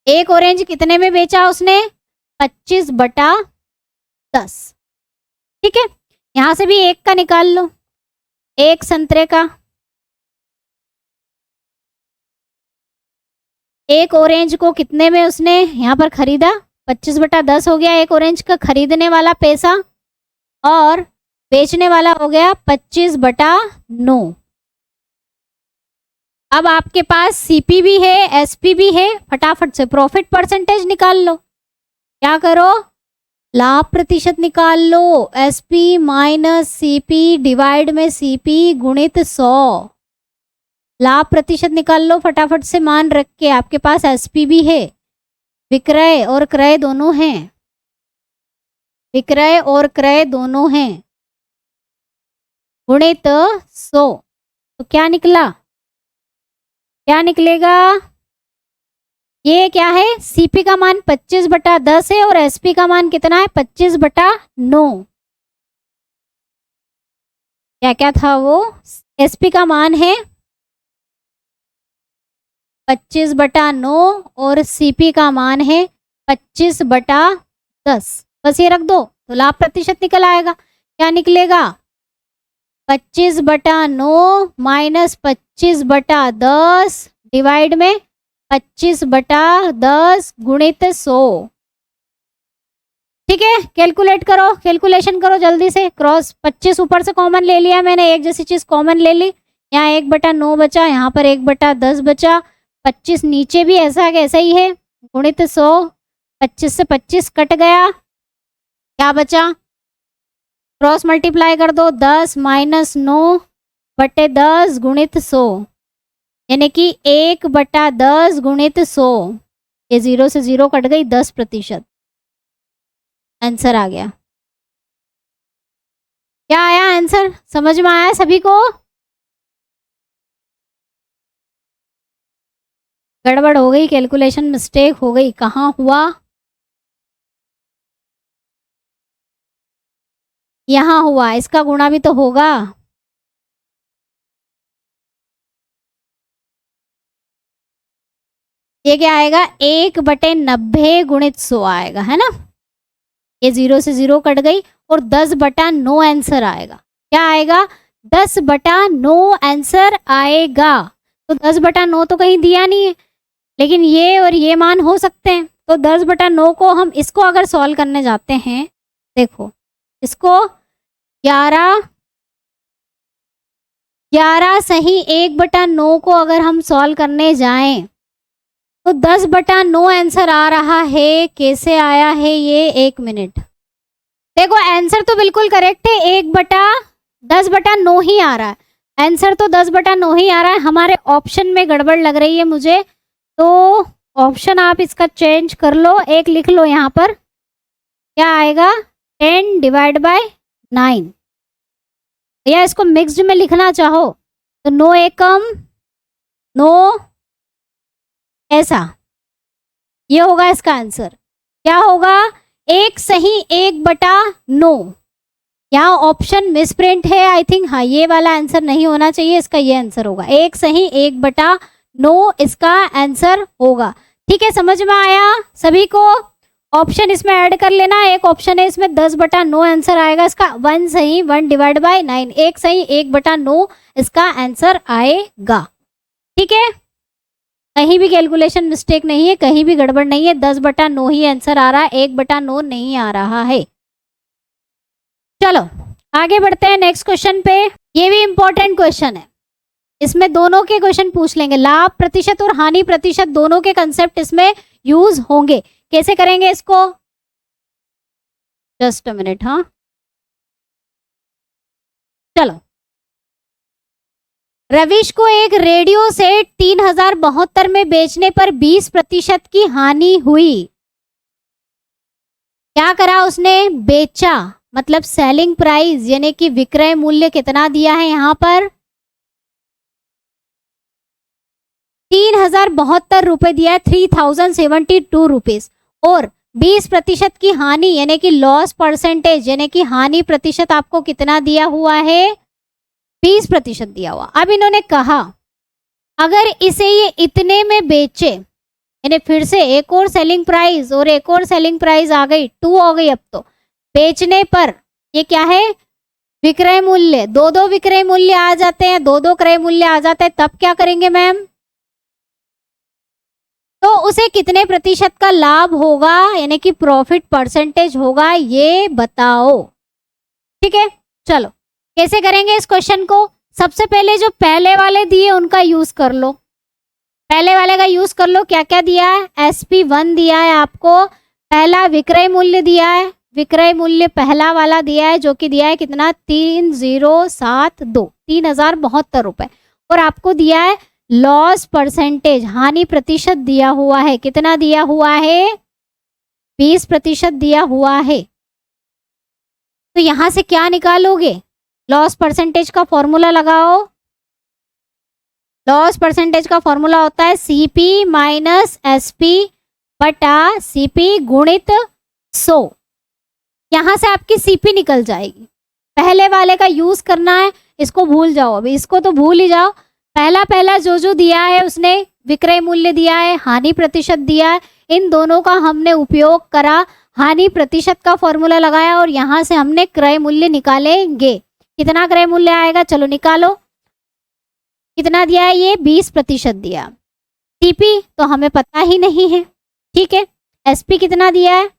एक ऑरेंज कितने में बेचा उसने, 25/10, ठीक है। यहां से भी एक का निकाल लो, एक संतरे का, एक ऑरेंज को कितने में उसने यहाँ पर खरीदा, 25/10 हो गया एक ऑरेंज का खरीदने वाला पैसा, और बेचने वाला हो गया 25/9। अब आपके पास सीपी भी है एसपी भी है, फटाफट से प्रॉफिट परसेंटेज निकाल लो। क्या करो, लाभ प्रतिशत निकाल लो, एसपी माइनस सीपी डिवाइड में सीपी गुणित 100। लाभ प्रतिशत निकाल लो फटाफट से मान रख के। आपके पास एसपी भी है, विक्रय और क्रय दोनों हैं, विक्रय और क्रय दोनों हैं, गुणित 100। तो क्या निकला, क्या निकलेगा, ये क्या है, सीपी का मान 25/10 है और एसपी का मान कितना है, 25/9। क्या क्या था वो, एसपी का मान है 25/9 और सीपी का मान है 25/10। बस ये रख दो तो लाभ प्रतिशत निकल आएगा। क्या निकलेगा, 25/9 माइनस 25/10 डिवाइड में 25/10 गुणित 100, ठीक है। कैलकुलेट करो, कैलकुलेशन करो जल्दी से। क्रॉस 25 ऊपर से कॉमन ले लिया मैंने, एक जैसी चीज कॉमन ले ली। यहाँ 1/9 बचा, यहाँ पर 1/10 बचा, 25 नीचे भी ऐसा कैसा ही है, गुणित 100। 25 से 25 कट गया, क्या बचा, क्रॉस मल्टीप्लाई कर दो, 10 माइनस 9/10 गुणित 100, यानी कि 1/10 गुणित 100। ये 0 से 0 कट गई, 10%। आंसर आ गया। क्या आया आंसर, समझ में आया सभी को, गड़बड़ हो गई, कैलकुलेशन मिस्टेक हो गई, कहाँ हुआ, यहाँ हुआ, इसका गुणा भी तो होगा। ये क्या आएगा, 1/90 गुणित 100 आएगा, है ना। ये 0 से 0 कट गई और 10/9 आंसर आएगा। क्या आएगा, 10/9 आंसर आएगा। तो 10/9 तो कहीं दिया नहीं है, लेकिन ये और ये मान हो सकते हैं। तो 10/9 को हम इसको अगर सॉल्व करने जाते हैं, देखो इसको 11 सही 1/9 को अगर हम सॉल्व करने जाएं तो 10/9 आंसर आ रहा है। कैसे आया है ये, 1 मिनट। देखो आंसर तो बिल्कुल करेक्ट है, 10/9 ही आ रहा है आंसर, तो 10/9 ही आ रहा है। हमारे ऑप्शन में गड़बड़ लग रही है मुझे, तो ऑप्शन आप इसका चेंज कर लो, एक लिख लो यहाँ पर, क्या आएगा 10/9, या इसको मिक्स्ड में लिखना चाहो तो 9 एकम 9, ऐसा ये होगा इसका आंसर। क्या होगा, 1 सही 1/9। यहाँ ऑप्शन मिसप्रिंट है आई थिंक, हाँ ये वाला आंसर नहीं होना चाहिए, इसका ये आंसर होगा, 1 सही 1/9 इसका आंसर होगा। ठीक है, समझ में आया सभी को? ऑप्शन इसमें ऐड कर लेना, एक ऑप्शन है इसमें 10/9 आंसर आएगा इसका, 1 सही 1/9, 1 सही 1/9 इसका आंसर आएगा। ठीक है, कहीं भी कैलकुलेशन मिस्टेक नहीं है, कहीं भी गड़बड़ नहीं है, 10/9 ही आंसर आ रहा है, 1/9 नहीं आ रहा है। चलो आगे बढ़ते हैं नेक्स्ट क्वेश्चन पे। ये भी इंपॉर्टेंट क्वेश्चन है, इसमें दोनों के क्वेश्चन पूछ लेंगे, लाभ प्रतिशत और हानि प्रतिशत दोनों के कंसेप्ट इसमें यूज होंगे। कैसे करेंगे इसको, जस्ट अ मिनट। हाँ चलो, रविश को एक रेडियो सेट 3072 में बेचने पर 20% की हानि हुई। क्या करा उसने, बेचा, मतलब सेलिंग प्राइस यानी कि विक्रय मूल्य कितना दिया है यहाँ पर, 3072 रुपए दिया है, 3072 रुपीज, और 20% की हानि यानी कि लॉस परसेंटेज यानी कि हानि प्रतिशत आपको कितना दिया हुआ है, 20% दिया हुआ। अब इन्होंने कहा अगर इसे ये इतने में बेचे, यानी फिर से एक और सेलिंग प्राइस और एक और सेलिंग प्राइस आ गई, 2 हो गई अब तो, बेचने पर ये क्या है, विक्रय मूल्य, दो विक्रय मूल्य आ जाते हैं, दो क्रय मूल्य आ जाते हैं, तब क्या करेंगे मैम, तो उसे कितने प्रतिशत का लाभ होगा यानी कि प्रॉफिट परसेंटेज होगा, ये बताओ। ठीक है, चलो कैसे करेंगे इस क्वेश्चन को, सबसे पहले जो पहले वाले दिए उनका यूज कर लो, पहले वाले का यूज कर लो। क्या क्या दिया है, SP1 दिया है आपको, पहला विक्रय मूल्य दिया है, विक्रय मूल्य पहला वाला दिया है जो कि दिया है कितना, 3072, 3072 रुपए, और आपको दिया है लॉस परसेंटेज, हानि प्रतिशत दिया हुआ है, कितना दिया हुआ है, 20% दिया हुआ है। तो यहां से क्या निकालोगे, लॉस परसेंटेज का फॉर्मूला लगाओ, लॉस परसेंटेज का फॉर्मूला होता है CP माइनस SP बटा CP गुणित 100। यहां से आपकी CP निकल जाएगी, पहले वाले का यूज करना है, इसको भूल जाओ, अभी इसको तो भूल ही जाओ। पहला जो दिया है उसने विक्रय मूल्य दिया है, हानि प्रतिशत दिया है, इन दोनों का हमने उपयोग करा, हानि प्रतिशत का फॉर्मूला लगाया और यहां से हमने क्रय मूल्य निकालेंगे। कितना क्रय मूल्य आएगा, चलो निकालो, कितना दिया है ये, 20% दिया। CP तो हमें पता ही नहीं है, ठीक है, SP कितना दिया है,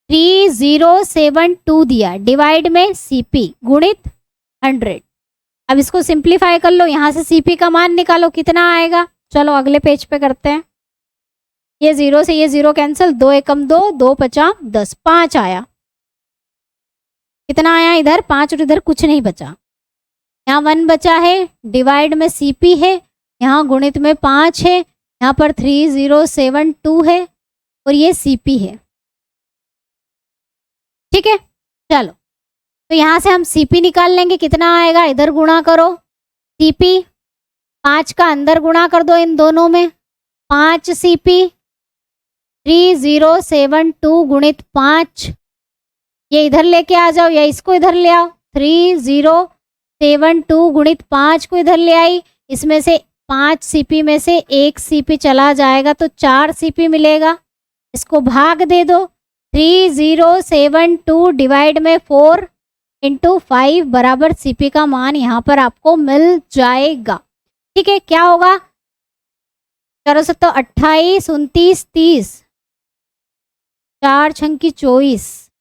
3072 दिया, डिवाइड में CP गुणित 100। अब इसको सिंप्लीफाई कर लो, यहां से CP का मान निकालो, कितना आएगा, चलो अगले पेज पे करते हैं। ये 0 से ये 0 कैंसिल, 2 एकम 2, 2 पचा 10, 5 आया, कितना आया इधर 5 और इधर कुछ नहीं बचा, यहाँ 1 बचा है, डिवाइड में CP है, यहाँ गुणित में 5 है, यहाँ पर 3072 है और ये CP है। ठीक है, चलो तो यहाँ से हम CP निकाल लेंगे, कितना आएगा, इधर गुणा करो, CP 5 का अंदर गुणा कर दो इन दोनों में, 5 CP, 3072 गुणित 5, ये इधर लेके आ जाओ या इसको इधर ले आओ, 3072 गुणित 5 को इधर ले आई, इसमें से 5 CP में से 1 CP चला जाएगा तो 4 CP मिलेगा, इसको भाग दे दो, 3072 डिवाइड में 4 इंटू 5 बराबर CP का मान यहाँ पर आपको मिल जाएगा। ठीक है, क्या होगा, 28, 29, 30, 4 छंकी 24,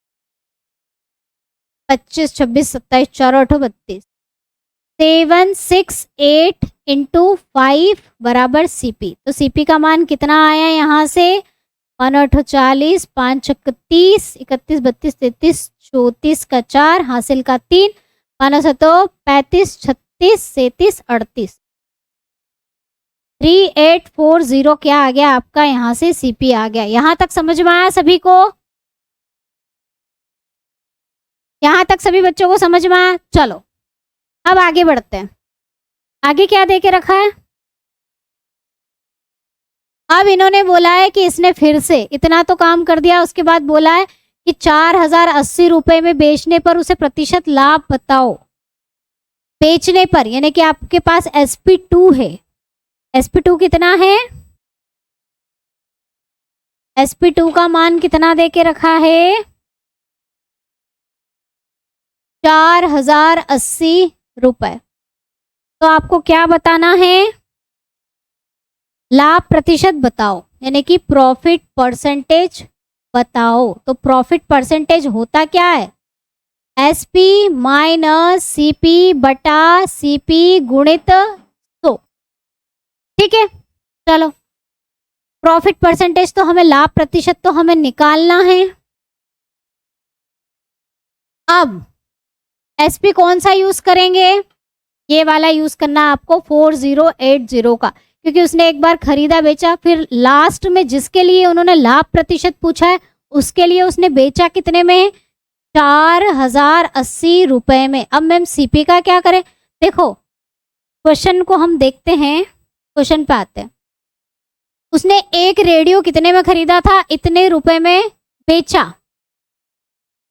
25, 26, 27, 4 8 32, 768 इंटू 5 बराबर सीपी। तो सीपी का मान कितना आया यहाँ से? 1 8 40, 5 31, 31 32 33, 34 का 4, हासिल का 3, 5 35, 36, 37, 38, 3840 क्या आ गया आपका यहाँ से? सीपी आ गया। यहाँ तक समझ में आया सभी को? यहाँ तक सभी बच्चों को समझ में आया? चलो अब आगे बढ़ते हैं। आगे क्या दे के रखा है? अब इन्होंने बोला है कि इसने फिर से इतना तो काम कर दिया, उसके बाद बोला है कि 4080 रुपए में बेचने पर उसे प्रतिशत लाभ बताओ। बेचने पर यानी कि आपके पास SP2 है। SP2 कितना है? SP2 का मान कितना दे के रखा है? 4080 रुपए। तो आपको क्या बताना है? लाभ प्रतिशत बताओ, यानी कि प्रॉफिट परसेंटेज बताओ। तो प्रॉफिट परसेंटेज होता क्या है? SP माइनस CP बटा CP गुणित 100। ठीक है, चलो प्रॉफिट परसेंटेज तो हमें, लाभ प्रतिशत तो हमें निकालना है। अब SP कौन सा यूज करेंगे? ये वाला यूज करना आपको 4080 का, क्योंकि उसने एक बार खरीदा बेचा, फिर लास्ट में जिसके लिए उन्होंने लाभ प्रतिशत पूछा है उसके लिए उसने बेचा कितने में? 4080 रुपए में। अब मैम सीपी का क्या करें? देखो क्वेश्चन को हम देखते हैं, क्वेश्चन पे आते हैं। उसने एक रेडियो कितने में खरीदा था? इतने रुपए में बेचा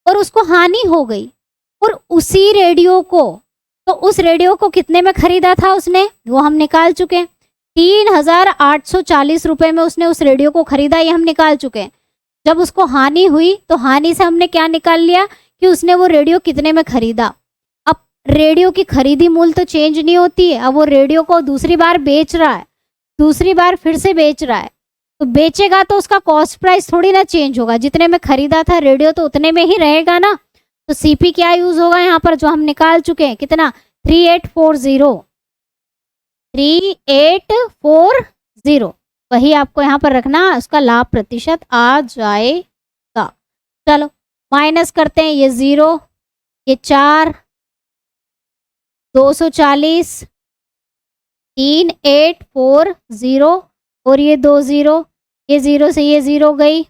और उसको हानि हो गई। और उसी रेडियो को, तो उस रेडियो को कितने में खरीदा था उसने? वो हम निकाल चुके हैं। 3840 रुपए में उसने उस रेडियो को खरीदा, ये हम निकाल चुके हैं। जब उसको हानि हुई तो हानि से हमने क्या निकाल लिया कि उसने वो रेडियो कितने में खरीदा। अब रेडियो की खरीदी मूल्य तो चेंज नहीं होती है। अब वो रेडियो को दूसरी बार बेच रहा है, दूसरी बार फिर से बेच रहा है, तो बेचेगा तो उसका कॉस्ट प्राइस थोड़ी ना चेंज होगा। जितने में खरीदा था रेडियो तो उतने में ही रहेगा ना। तो सीपी क्या यूज होगा यहाँ पर, जो हम निकाल चुके हैं, कितना? 3840। 3840 वही आपको यहाँ पर रखना, उसका लाभ प्रतिशत आ जाएगा। चलो माइनस करते हैं, ये 0, ये 4, 240, 3840 और ये 2 0, ये 0 से ये 0 गई।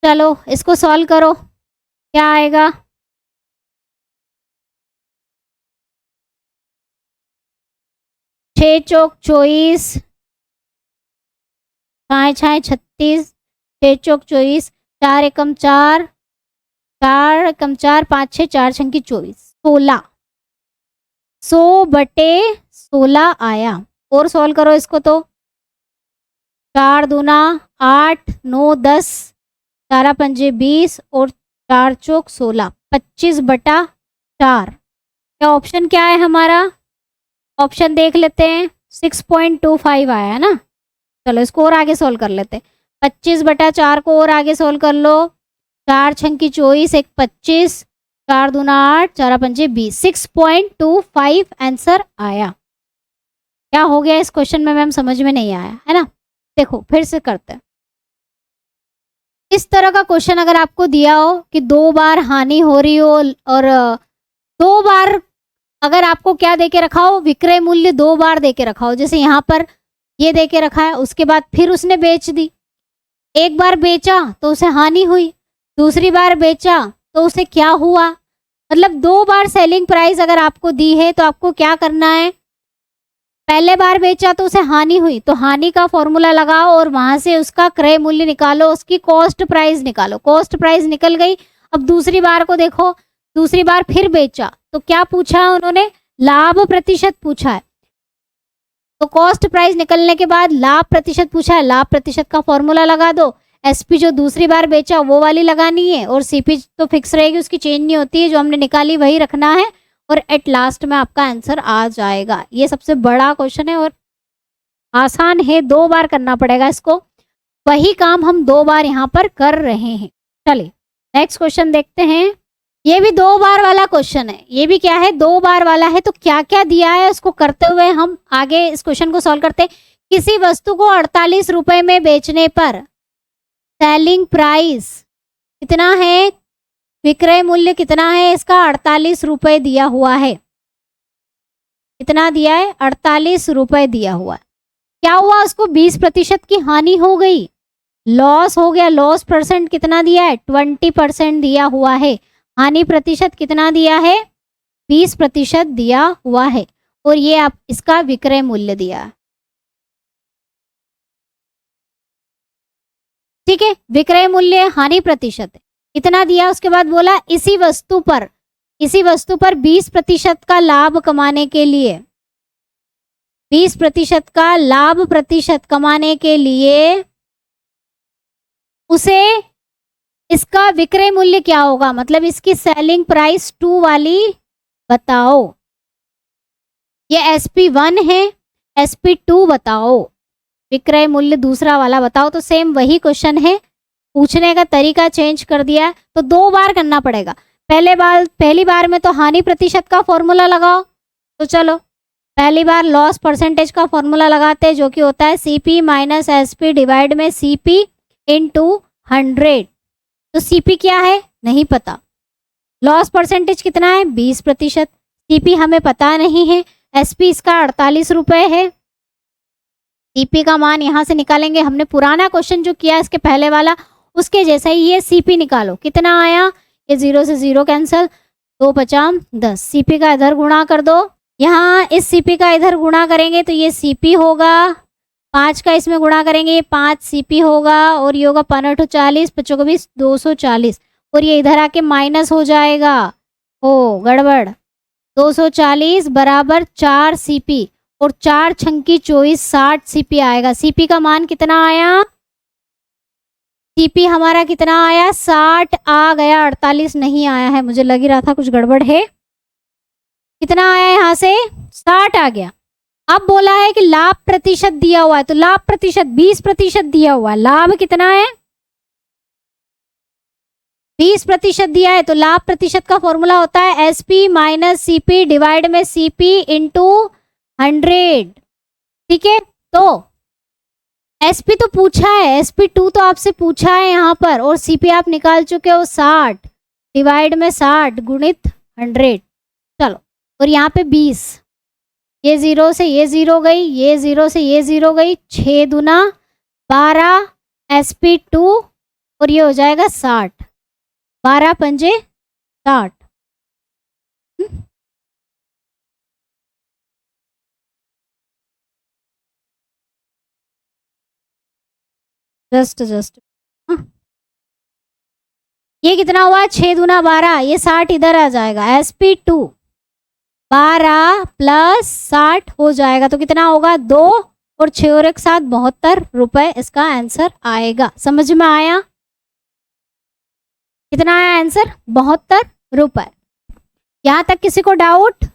चलो इसको सॉल्व करो, क्या आएगा? 6 चौक 24, 6 6 36, 6 चौक 24, 4 एकम 4, 4 एकम 4, 5 6, 4 छंकी 24, 16, 100/16 आया। और सॉल्व करो इसको तो 4 दूना 8, 9 10, 4 पंजे 20 और 4 चौक 16, 25/4। क्या ऑप्शन क्या है हमारा? ऑप्शन देख लेते हैं, 6.25 आया है ना। चलो इसको और आगे सोल्व कर लेते हैं। 25/4 को और आगे सोल्व कर लो। 4 छंकी 24, 1 25, 4 दूना 8, 4 पंजे 20, 6.25 आंसर आया। क्या हो गया इस क्वेश्चन में मैम? समझ में नहीं आया है ना। देखो फिर से करते हैं। इस तरह का क्वेश्चन अगर आपको दिया हो कि 2 बार हानि हो रही हो और 2 बार अगर आपको क्या दे के रखा हो, विक्रय मूल्य 2 बार दे के रखा हो, जैसे यहाँ पर ये दे के रखा है, उसके बाद फिर उसने बेच दी। एक बार बेचा तो उसे हानि हुई, दूसरी बार बेचा तो उसे क्या हुआ? मतलब 2 बार सेलिंग प्राइस अगर आपको दी है तो आपको क्या करना है? पहले बार बेचा तो उसे हानि हुई, तो हानि का फॉर्मूला लगाओ और वहां से उसका क्रय मूल्य निकालो, उसकी कॉस्ट प्राइस निकालो। कॉस्ट प्राइस निकल गई। अब दूसरी बार को देखो, दूसरी बार फिर बेचा तो क्या पूछा है उन्होंने? लाभ प्रतिशत पूछा है। तो कॉस्ट प्राइस निकलने के बाद लाभ प्रतिशत पूछा है, लाभ प्रतिशत का फॉर्मूला लगा दो। एसपी जो दूसरी बार बेचा वो वाली लगानी है और सीपी तो फिक्स रहेगी, उसकी चेंज नहीं होती है, जो हमने निकाली वही रखना है और एट लास्ट में आपका आंसर आ जाएगा। ये सबसे बड़ा क्वेश्चन है और आसान है, 2 बार करना पड़ेगा इसको। वही काम हम 2 बार यहाँ पर कर रहे हैं। चलिए नेक्स्ट क्वेश्चन देखते हैं। ये भी 2 बार वाला क्वेश्चन है, ये भी क्या है 2 बार वाला है। तो क्या क्या दिया है उसको करते हुए हम आगे इस क्वेश्चन को सॉल्व करते हैं। किसी वस्तु को 48 रुपए में बेचने पर सेलिंग प्राइस कितना है, विक्रय मूल्य कितना है इसका, 48 रुपए दिया हुआ है। कितना दिया है, 48 रुपए दिया हुआ है। क्या हुआ, उसको 20% की हानि हो गई, लॉस हो गया। लॉस परसेंट कितना दिया है, 20% दिया हुआ है। हानि प्रतिशत कितना दिया है, 20% दिया हुआ है। और ये आप इसका विक्रय मूल्य दिया है। ठीक है, विक्रय मूल्य हानि प्रतिशत कितना दिया, उसके बाद बोला इसी वस्तु पर 20% का लाभ कमाने के लिए, 20% का लाभ प्रतिशत कमाने के लिए उसे इसका विक्रय मूल्य क्या होगा, मतलब इसकी सेलिंग प्राइस 2 वाली बताओ। ये SP1 है, SP2 बताओ, विक्रय मूल्य दूसरा वाला बताओ। तो सेम वही क्वेश्चन है, पूछने का तरीका चेंज कर दिया, तो 2 बार करना पड़ेगा। पहली बार में तो हानि प्रतिशत का फॉर्मूला लगाओ, तो चलो पहली बार लॉस परसेंटेज का फॉर्मूला लगाते हैं, जो कि होता है CP माइनस SP डिवाइड में CP इंटू 100। तो CP क्या है नहीं पता, लॉस परसेंटेज कितना है 20%, CP हमें पता नहीं है, SP इसका 48 रुपए है। CP का मान यहाँ से निकालेंगे, हमने पुराना क्वेश्चन जो किया इसके पहले वाला उसके जैसा ही ये CP निकालो, कितना आया, ये 0 से 0 कैंसिल, 2 50 10। CP का इधर गुणा कर दो, यहाँ इस CP का इधर गुणा करेंगे तो ये CP होगा, 5 का इसमें गुणा करेंगे ये 5 CP होगा, और ये होगा 5 40 25 20 240, और ये इधर आके माइनस हो जाएगा, ओ गड़बड़, 240 बराबर 4 CP, और 4 छंकी 24 60 CP आएगा। CP का मान कितना आया, CP हमारा कितना आया 60 आ गया, 48 नहीं आया है, मुझे लग ही रहा था कुछ गड़बड़ है। कितना आया यहाँ से 60 आ गया। अब बोला है कि लाभ प्रतिशत दिया हुआ है, तो लाभ प्रतिशत 20% दिया हुआ है, लाभ कितना है 20% दिया है, तो लाभ प्रतिशत का फॉर्मूला होता है SP माइनस CP डिवाइड में CP इंटू 100। ठीक है, तो SP तो पूछा है, SP2 तो आपसे पूछा है यहाँ पर, और CP आप निकाल चुके हो 60 डिवाइड में 60 गुणित 100। चलो, और यहाँ पे 20, ये 0 से ये 0 गई, ये 0 से ये 0 गई, 6 दूना 12 SP2, और ये हो जाएगा 60, 12 पंजे 60। जस्ट ये कितना हुआ 6 दूना 12, ये 60 इधर आ जाएगा, SP2 12 प्लस 60 हो जाएगा, तो कितना होगा 2 और 6 और 1 7 72 रुपए इसका आंसर आएगा। समझ में आया, कितना आया आंसर 72 रुपए। यहां तक किसी को डाउट,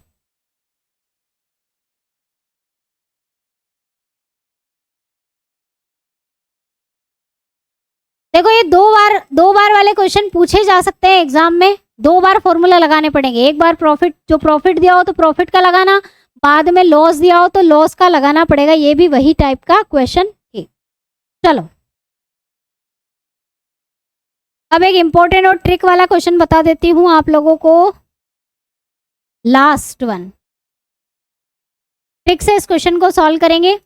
देखो ये दो बार वाले क्वेश्चन पूछे जा सकते हैं एग्जाम में, 2 बार फॉर्मूला लगाने पड़ेंगे। एक बार जो प्रॉफिट दिया हो तो प्रॉफिट का लगाना, बाद में लॉस दिया हो तो लॉस का लगाना पड़ेगा। ये भी वही टाइप का क्वेश्चन है। चलो अब एक इंपॉर्टेंट और ट्रिक वाला क्वेश्चन बता देती हूं आप लोगों को, लास्ट वन। ट्रिक से इस क्वेश्चन को सॉल्व करेंगे।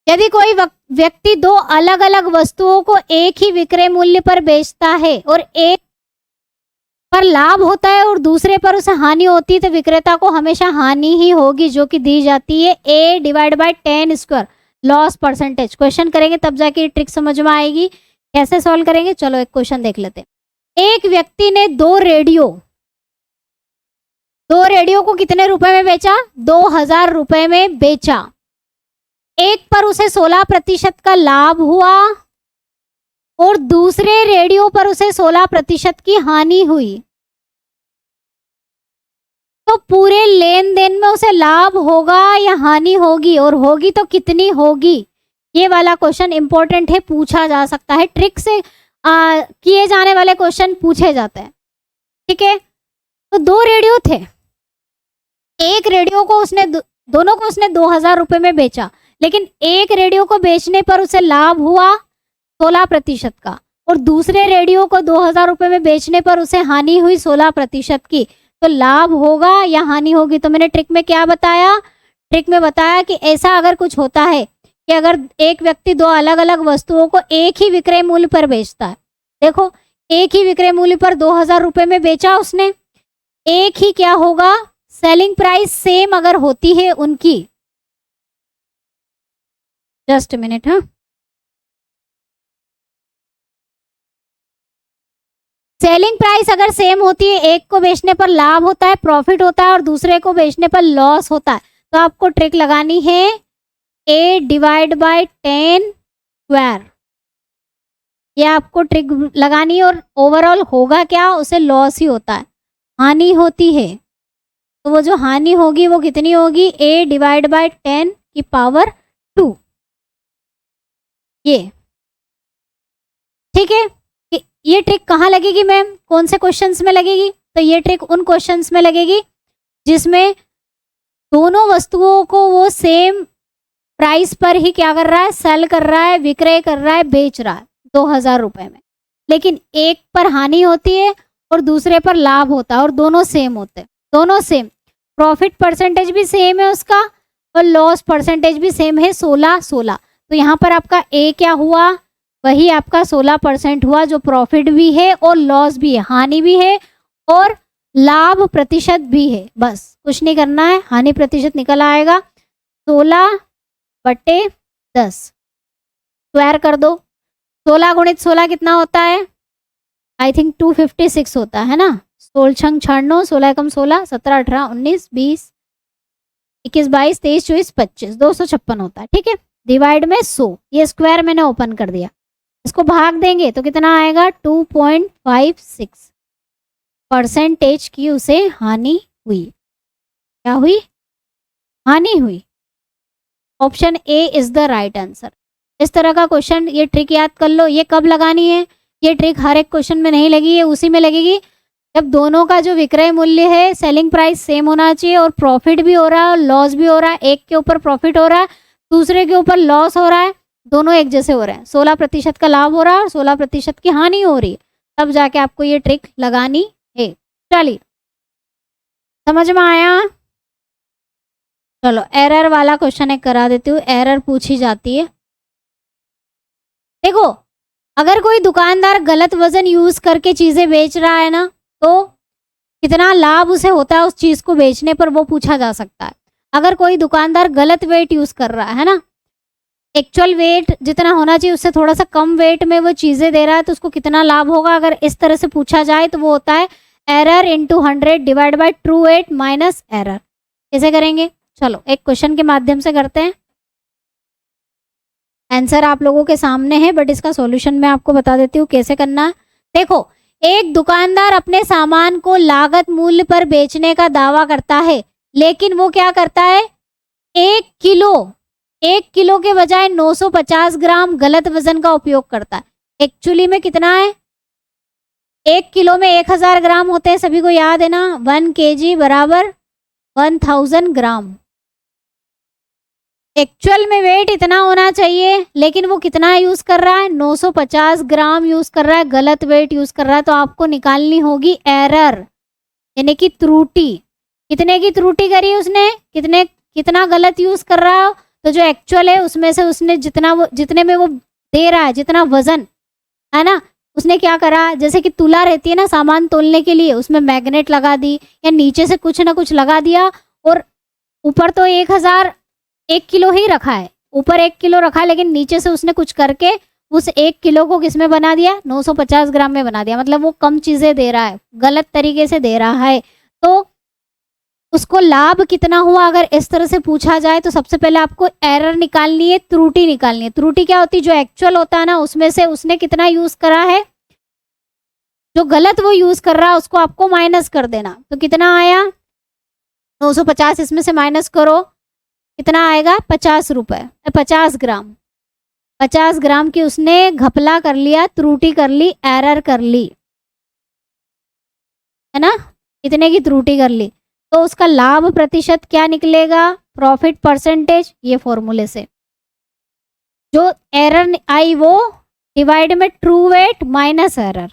यदि कोई व्यक्ति 2 अलग अलग वस्तुओं को एक ही विक्रय मूल्य पर बेचता है और एक पर लाभ होता है और दूसरे पर उसे हानि होती है, तो विक्रेता को हमेशा हानि ही होगी, जो कि दी जाती है A divide by 10 square loss percentage. Question करेंगे तब जाके ट्रिक समझ में आएगी, कैसे सॉल्व करेंगे। चलो एक क्वेश्चन देख लेते हैं। एक व्यक्ति ने 2 रेडियो को कितने रुपए में बेचा, 2000 रुपए में बेचा। एक पर उसे 16% का लाभ हुआ और दूसरे रेडियो पर उसे 16% की हानि हुई, तो पूरे लेन देन में उसे लाभ होगा या हानि होगी, और होगी तो कितनी होगी। ये वाला क्वेश्चन इंपॉर्टेंट है, पूछा जा सकता है। ट्रिक से किए जाने वाले क्वेश्चन पूछे जाते हैं। ठीक है। तो 2 रेडियो थे, एक रेडियो को उसने दोनों को उसने 2000 रुपए में बेचा, लेकिन एक रेडियो को बेचने पर उसे लाभ हुआ 16% का, और दूसरे रेडियो को 2000 रुपए में बेचने पर उसे हानि हुई 16% की। तो लाभ होगा या हानि होगी? तो मैंने ट्रिक में क्या बताया? ट्रिक में बताया कि ऐसा अगर कुछ होता है कि अगर एक व्यक्ति 2 अलग अलग वस्तुओं को एक ही विक्रय मूल्य पर बेचता है, देखो एक ही विक्रय मूल्य पर 2000 रुपए में बेचा उसने, एक ही क्या होगा, सेलिंग प्राइस सेम अगर होती है उनकी, जस्ट मिनट, हाँ, सेलिंग प्राइस अगर सेम होती है, एक को बेचने पर लाभ होता है, प्रॉफिट होता है, और दूसरे को बेचने पर लॉस होता है, तो आपको ट्रिक लगानी है a डिवाइड बाय 10 स्क्वायर, ये आपको ट्रिक लगानी है। और ओवरऑल होगा क्या, उसे लॉस ही होता है, हानि होती है। तो वो जो हानि होगी वो कितनी होगी, a डिवाइड बाय 10 की पावर 2, ये ठीक है। ये ट्रिक कहाँ लगेगी मैम, कौन से क्वेश्चंस में लगेगी? तो ये ट्रिक उन क्वेश्चंस में लगेगी जिसमें दोनों वस्तुओं को वो सेम प्राइस पर ही क्या कर रहा है, सेल कर रहा है, विक्रय कर रहा है, बेच रहा है 2000 रुपए में, लेकिन एक पर हानि होती है और दूसरे पर लाभ होता है, और दोनों सेम होते हैं, दोनों सेम, प्रॉफिट परसेंटेज भी सेम है उसका और लॉस परसेंटेज भी सेम है, 16-16। तो यहाँ पर आपका ए क्या हुआ, वही आपका 16% हुआ, जो प्रॉफिट भी है और लॉस भी है, हानि भी है और लाभ प्रतिशत भी है। बस कुछ नहीं करना है, हानि प्रतिशत निकल आएगा 16/10, स्क्वायर कर दो। 16 गुणित 16 कितना होता है, आई थिंक 256 होता है ना, 16 छंग 96, 16 एकम 16, 17 18 19 20 21 22 23 24 25, 256 होता है, ठीक है। डिवाइड में 100, ये स्क्वायर मैंने ओपन कर दिया, इसको भाग देंगे तो कितना आएगा, 2.56% की उसे हानि हुई। क्या हुई, हानि हुई। Option A is the right answer. इस तरह का क्वेश्चन, ये ट्रिक याद कर लो। ये कब लगानी है, ये ट्रिक हर एक क्वेश्चन में नहीं लगी है, उसी में लगेगी जब दोनों का जो विक्रय मूल्य है, सेलिंग प्राइस सेम होना चाहिए और प्रॉफिट भी हो रहा है और लॉस भी हो रहा है, एक के ऊपर प्रॉफिट हो रहा है, दूसरे के ऊपर लॉस हो रहा है, दोनों एक जैसे हो रहे हैं, 16% का लाभ हो रहा है और 16% की हानि हो रही है, तब जाके आपको ये ट्रिक लगानी है। चलिए, समझ में आया? चलो एरर वाला क्वेश्चन एक करा देती हूँ, एरर पूछी जाती है। देखो, अगर कोई दुकानदार गलत वजन यूज करके चीजें बेच रहा है ना, तो कितना लाभ उसे होता है उस चीज को बेचने पर, वो पूछा जा सकता है। अगर कोई दुकानदार गलत वेट यूज कर रहा है ना, एक्चुअल वेट जितना होना चाहिए उससे थोड़ा सा कम वेट में वो चीजें दे रहा है, तो उसको कितना लाभ होगा, अगर इस तरह से पूछा जाए तो वो होता है error into 100 divide by true wait minus error. कैसे करेंगे, चलो एक क्वेश्चन के माध्यम से करते हैं। आंसर आप लोगों के सामने है, बट इसका सॉल्यूशन मैं आपको बता देती हूँ कैसे करना है। देखो, एक दुकानदार अपने सामान को लागत मूल्य पर बेचने का दावा करता है, लेकिन वो क्या करता है, 1 किलो के बजाय 950 ग्राम गलत वजन का उपयोग करता है। एक्चुअली में कितना है, 1 किलो में 1000 ग्राम होते हैं, सभी को याद है ना, 1 kg बराबर 1000 ग्राम। एक्चुअल में वेट इतना होना चाहिए, लेकिन वो कितना यूज कर रहा है, 950 ग्राम यूज कर रहा है, गलत वेट यूज कर रहा है। तो आपको निकालनी होगी एरर, यानी कि त्रुटि। कितने की त्रुटि करी उसने, कितना गलत यूज कर रहा है, तो जो एक्चुअल है उसमें से उसने जितने में वो दे रहा है, जितना वजन है ना, उसने क्या करा, जैसे कि तुला रहती है ना सामान तोलने के लिए, उसमें मैग्नेट लगा दी या नीचे से कुछ ना कुछ लगा दिया, और ऊपर तो 1 किलो ही रखा है, ऊपर 1 किलो रखा है, लेकिन नीचे से उसने कुछ करके उस 1 किलो को किस में बना दिया, 950 ग्राम में बना दिया। मतलब वो कम चीजें दे रहा है, गलत तरीके से दे रहा है, तो उसको लाभ कितना हुआ अगर इस तरह से पूछा जाए, तो सबसे पहले आपको एरर निकालनी है, त्रुटि निकालनी है। त्रुटि क्या होती है, जो एक्चुअल होता है ना उसमें से उसने कितना यूज करा है, जो गलत वो यूज कर रहा है उसको आपको माइनस कर देना। तो कितना आया, 950, इसमें से माइनस करो, कितना आएगा, 50 रुपए, 50 ग्राम। 50 ग्राम की उसने घपला कर लिया, त्रुटि कर ली, एरर कर ली। है ना, इतने की त्रुटि कर ली, तो उसका लाभ प्रतिशत क्या निकलेगा, प्रॉफिट परसेंटेज, ये फॉर्मूले से जो एरर आई वो डिवाइड में ट्रू वेट माइनस एरर,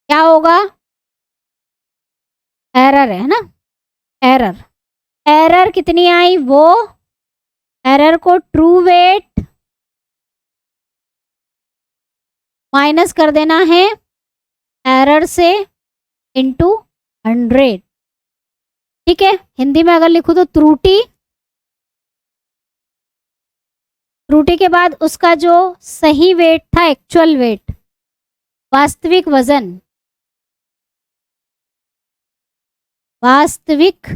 क्या होगा, एरर है ना, एरर, एरर कितनी आई वो, एरर को ट्रू वेट माइनस कर देना है एरर से इंटू 100, ठीक है। हिंदी में अगर लिखूं तो त्रुटि, त्रुटि के बाद उसका जो सही वेट था, एक्चुअल वेट, वास्तविक वजन, वास्तविक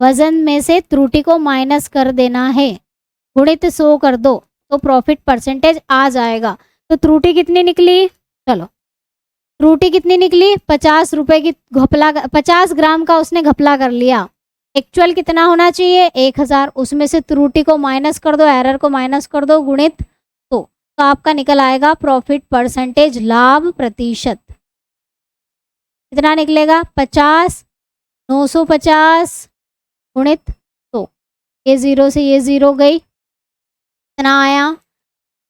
वजन में से त्रुटि को माइनस कर देना है, गुणित 100 कर दो तो प्रॉफिट परसेंटेज आ जाएगा। तो त्रुटि कितनी निकली, चलो त्रुटि कितनी निकली, 50 रुपए की घपला, 50 ग्राम का उसने घपला कर लिया, एक्चुअल कितना होना चाहिए 1000, उसमें से त्रुटि को माइनस कर दो, एरर को माइनस कर दो, गुणित तो आपका निकल आएगा प्रॉफिट परसेंटेज, लाभ प्रतिशत कितना निकलेगा, 50, 950 गुणित तो ये 0 से ये 0 गई, कितना आया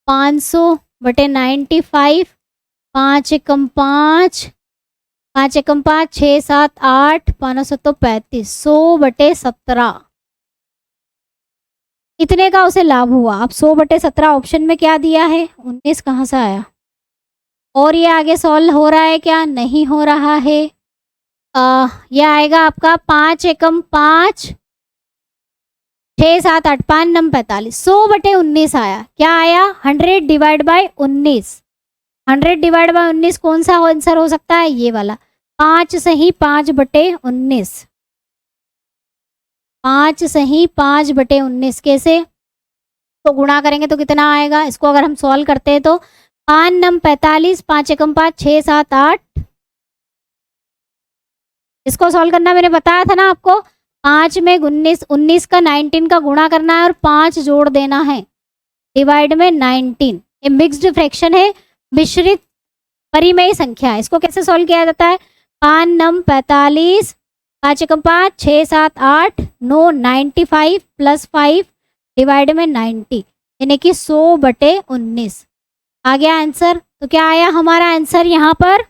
500/95, 5 एकम 5, 5 एकम 5, 6 7 8, 535, 100/17, इतने का उसे लाभ हुआ। अब 100/17 ऑप्शन में क्या दिया है, 19 कहाँ से आया, और ये आगे सॉल्व हो रहा है क्या, नहीं हो रहा है। ये आएगा आपका 5 एकम 5, 6 7 8, 5 9 45, 100/19 आया, क्या आया 100 डिवाइड बाय 19, 100 डिवाइड बाय 19 कौन सा आंसर हो सकता है, ये वाला, 5 सही 5/19, 5 सही 5/19 कैसे, तो गुणा करेंगे तो कितना आएगा, इसको अगर हम सॉल्व करते हैं तो 5 9 45, 5 एकम 5, 6 7 8, इसको सॉल्व करना मैंने बताया था ना आपको, 5 में 19, 19 का 19 का गुणा करना है और 5 जोड़ देना है, डिवाइड में 19, ये मिक्स्ड फ्रैक्शन है, मिश्रित परिमेय संख्या है। इसको कैसे सॉल्व किया जाता है, 5 9 45, 5 एकम 5, 6 7 8 9 95 प्लस 5 डिवाइड में 90, यानी कि 100/19 आ गया आंसर। तो क्या आया हमारा आंसर यहाँ पर,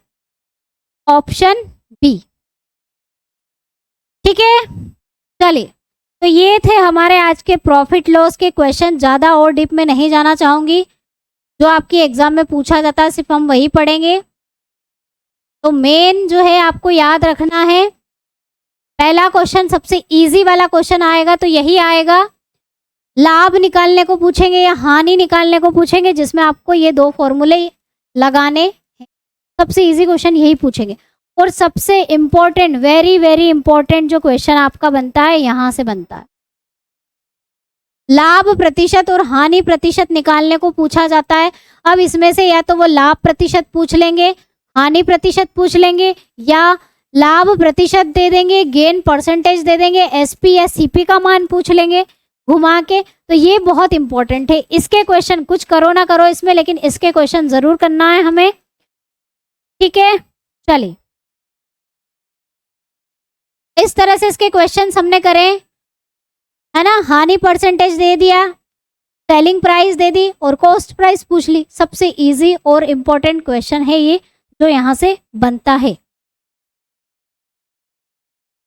ऑप्शन बी, ठीक है। चलिए, तो ये थे हमारे आज के प्रॉफिट लॉस के क्वेश्चन, ज़्यादा और डीप में नहीं जाना चाहूँगी, जो आपकी एग्जाम में पूछा जाता है सिर्फ हम वही पढ़ेंगे। तो मेन जो है आपको याद रखना है, पहला क्वेश्चन सबसे इजी वाला क्वेश्चन आएगा तो यही आएगा, लाभ निकालने को पूछेंगे या हानि निकालने को पूछेंगे, जिसमें आपको ये दो फॉर्मूले लगाने हैं। सबसे इजी क्वेश्चन यही पूछेंगे। और सबसे इम्पोर्टेंट, वेरी वेरी इंपॉर्टेंट जो क्वेश्चन आपका बनता है यहाँ से बनता है, लाभ प्रतिशत और हानि प्रतिशत निकालने को पूछा जाता है। अब इसमें से या तो वो लाभ प्रतिशत पूछ लेंगे, हानि प्रतिशत पूछ लेंगे, या लाभ प्रतिशत दे देंगे, गेन परसेंटेज दे देंगे, एसपी या सीपी का मान पूछ लेंगे घुमा के। तो ये बहुत इंपॉर्टेंट है, इसके क्वेश्चन कुछ करो ना करो इसमें, लेकिन इसके क्वेश्चन जरूर करना है हमें, ठीक है। चलिए, इस तरह से इसके क्वेश्चन हमने करे, है ना, हानि परसेंटेज दे दिया, सेलिंग प्राइस दे दी और कॉस्ट प्राइस पूछ ली। सबसे इजी और इम्पोर्टेंट क्वेश्चन है ये जो यहाँ से बनता है।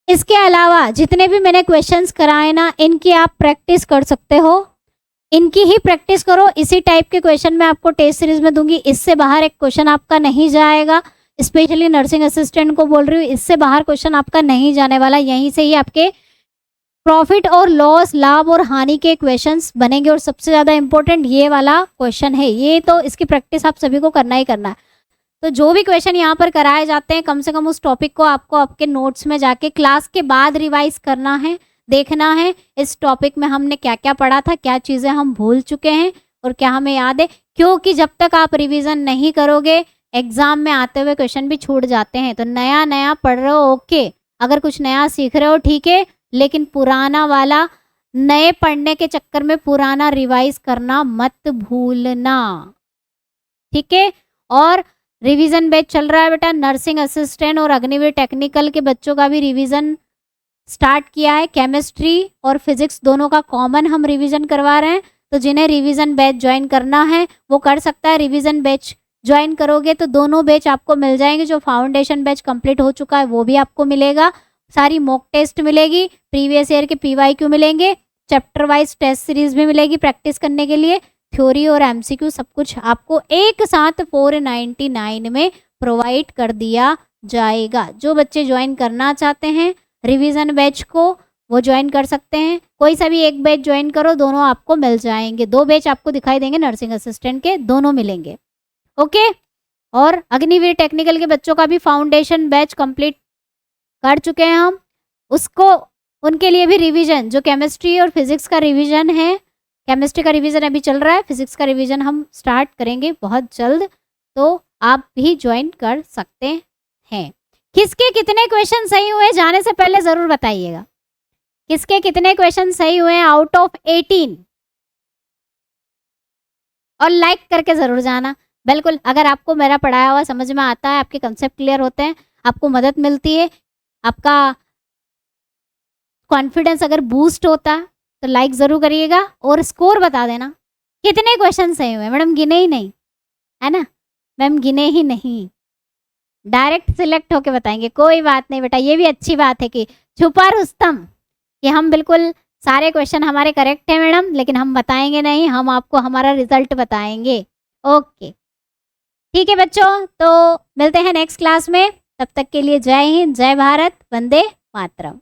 इसके अलावा जितने भी मैंने क्वेश्चंस कराए ना, इनकी आप प्रैक्टिस कर सकते हो, इनकी ही प्रैक्टिस करो। इसी टाइप के क्वेश्चन मैं आपको टेस्ट सीरीज में दूंगी, इससे बाहर एक क्वेश्चन आपका नहीं जाएगा। स्पेशली नर्सिंग असिस्टेंट को बोल रही हूँ, इससे बाहर क्वेश्चन आपका नहीं जाने वाला, यहीं से ही आपके प्रॉफिट और लॉस, लाभ और हानि के क्वेश्चंस बनेंगे। और सबसे ज़्यादा इंपॉर्टेंट ये वाला क्वेश्चन है, ये तो इसकी प्रैक्टिस आप सभी को करना ही करना है। तो जो भी क्वेश्चन यहाँ पर कराए जाते हैं, कम से कम उस टॉपिक को आपको आपके नोट्स में जाके क्लास के बाद रिवाइज करना है, देखना है इस टॉपिक में हमने क्या क्या पढ़ा था, क्या चीज़ें हम भूल चुके हैं और क्या हमें याद है। क्योंकि जब तक आप रिवीजन नहीं करोगे, एग्जाम में आते हुए क्वेश्चन भी छूट जाते हैं। तो नया नया पढ़ रहे हो ओके, अगर कुछ नया सीख रहे हो ठीक है, लेकिन पुराना वाला नए पढ़ने के चक्कर में पुराना रिवाइज करना मत भूलना, ठीक है। और रिवीजन बैच चल रहा है बेटा। नर्सिंग असिस्टेंट और अग्निवीर टेक्निकल के बच्चों का भी रिवीजन स्टार्ट किया है। केमिस्ट्री और फिजिक्स दोनों का कॉमन हम रिवीजन करवा रहे हैं। तो जिन्हें रिवीजन बैच ज्वाइन करना है वो कर सकता है। रिवीजन बैच ज्वाइन करोगे तो दोनों बैच आपको मिल जाएंगे। जो फाउंडेशन बैच कंप्लीट हो चुका है वो भी आपको मिलेगा। सारी मॉक टेस्ट मिलेगी, प्रीवियस ईयर के PYQ मिलेंगे, चैप्टर वाइज टेस्ट सीरीज भी मिलेगी प्रैक्टिस करने के लिए। थ्योरी और MCQ सब कुछ आपको एक साथ 499 में प्रोवाइड कर दिया जाएगा। जो बच्चे ज्वाइन करना चाहते हैं रिवीजन बैच को वो ज्वाइन कर सकते हैं। कोई सा भी एक बैच ज्वाइन करो, दोनों आपको मिल जाएंगे। 2 बैच आपको दिखाई देंगे नर्सिंग असिस्टेंट के, दोनों मिलेंगे। ओके। और अग्निवीर टेक्निकल के बच्चों का भी फाउंडेशन बैच कंप्लीट कर चुके हैं हम। उसको उनके लिए भी रिवीजन, जो केमिस्ट्री और फिजिक्स का रिवीजन है, केमिस्ट्री का रिवीजन अभी चल रहा है, फिजिक्स का रिवीजन हम स्टार्ट करेंगे बहुत जल्द, तो आप भी ज्वाइन कर सकते हैं। किसके कितने क्वेश्चन सही हुए जाने से पहले जरूर बताइएगा। किसके कितने क्वेश्चन सही हुए हैं आउट ऑफ 18, और लाइक करके जरूर जाना। बिल्कुल, अगर आपको मेरा पढ़ाया हुआ समझ में आता है, आपके कंसेप्ट क्लियर होते हैं, आपको मदद मिलती है, आपका कॉन्फिडेंस अगर बूस्ट होता है तो लाइक जरूर करिएगा और स्कोर बता देना कितने क्वेश्चन सही हुए। मैडम गिने ही नहीं, है ना मैम, गिने ही नहीं, डायरेक्ट सिलेक्ट होके बताएंगे। कोई बात नहीं बेटा, ये भी अच्छी बात है कि छुपा रुस्तम, कि हम बिल्कुल सारे क्वेश्चन हमारे करेक्ट है मैडम, लेकिन हम बताएंगे नहीं, हम आपको हमारा रिजल्ट बताएंगे। ओके ठीक है बच्चों, तो मिलते हैं नेक्स्ट क्लास में। तब तक के लिए जय हिंद, जय भारत, वंदे मातरम।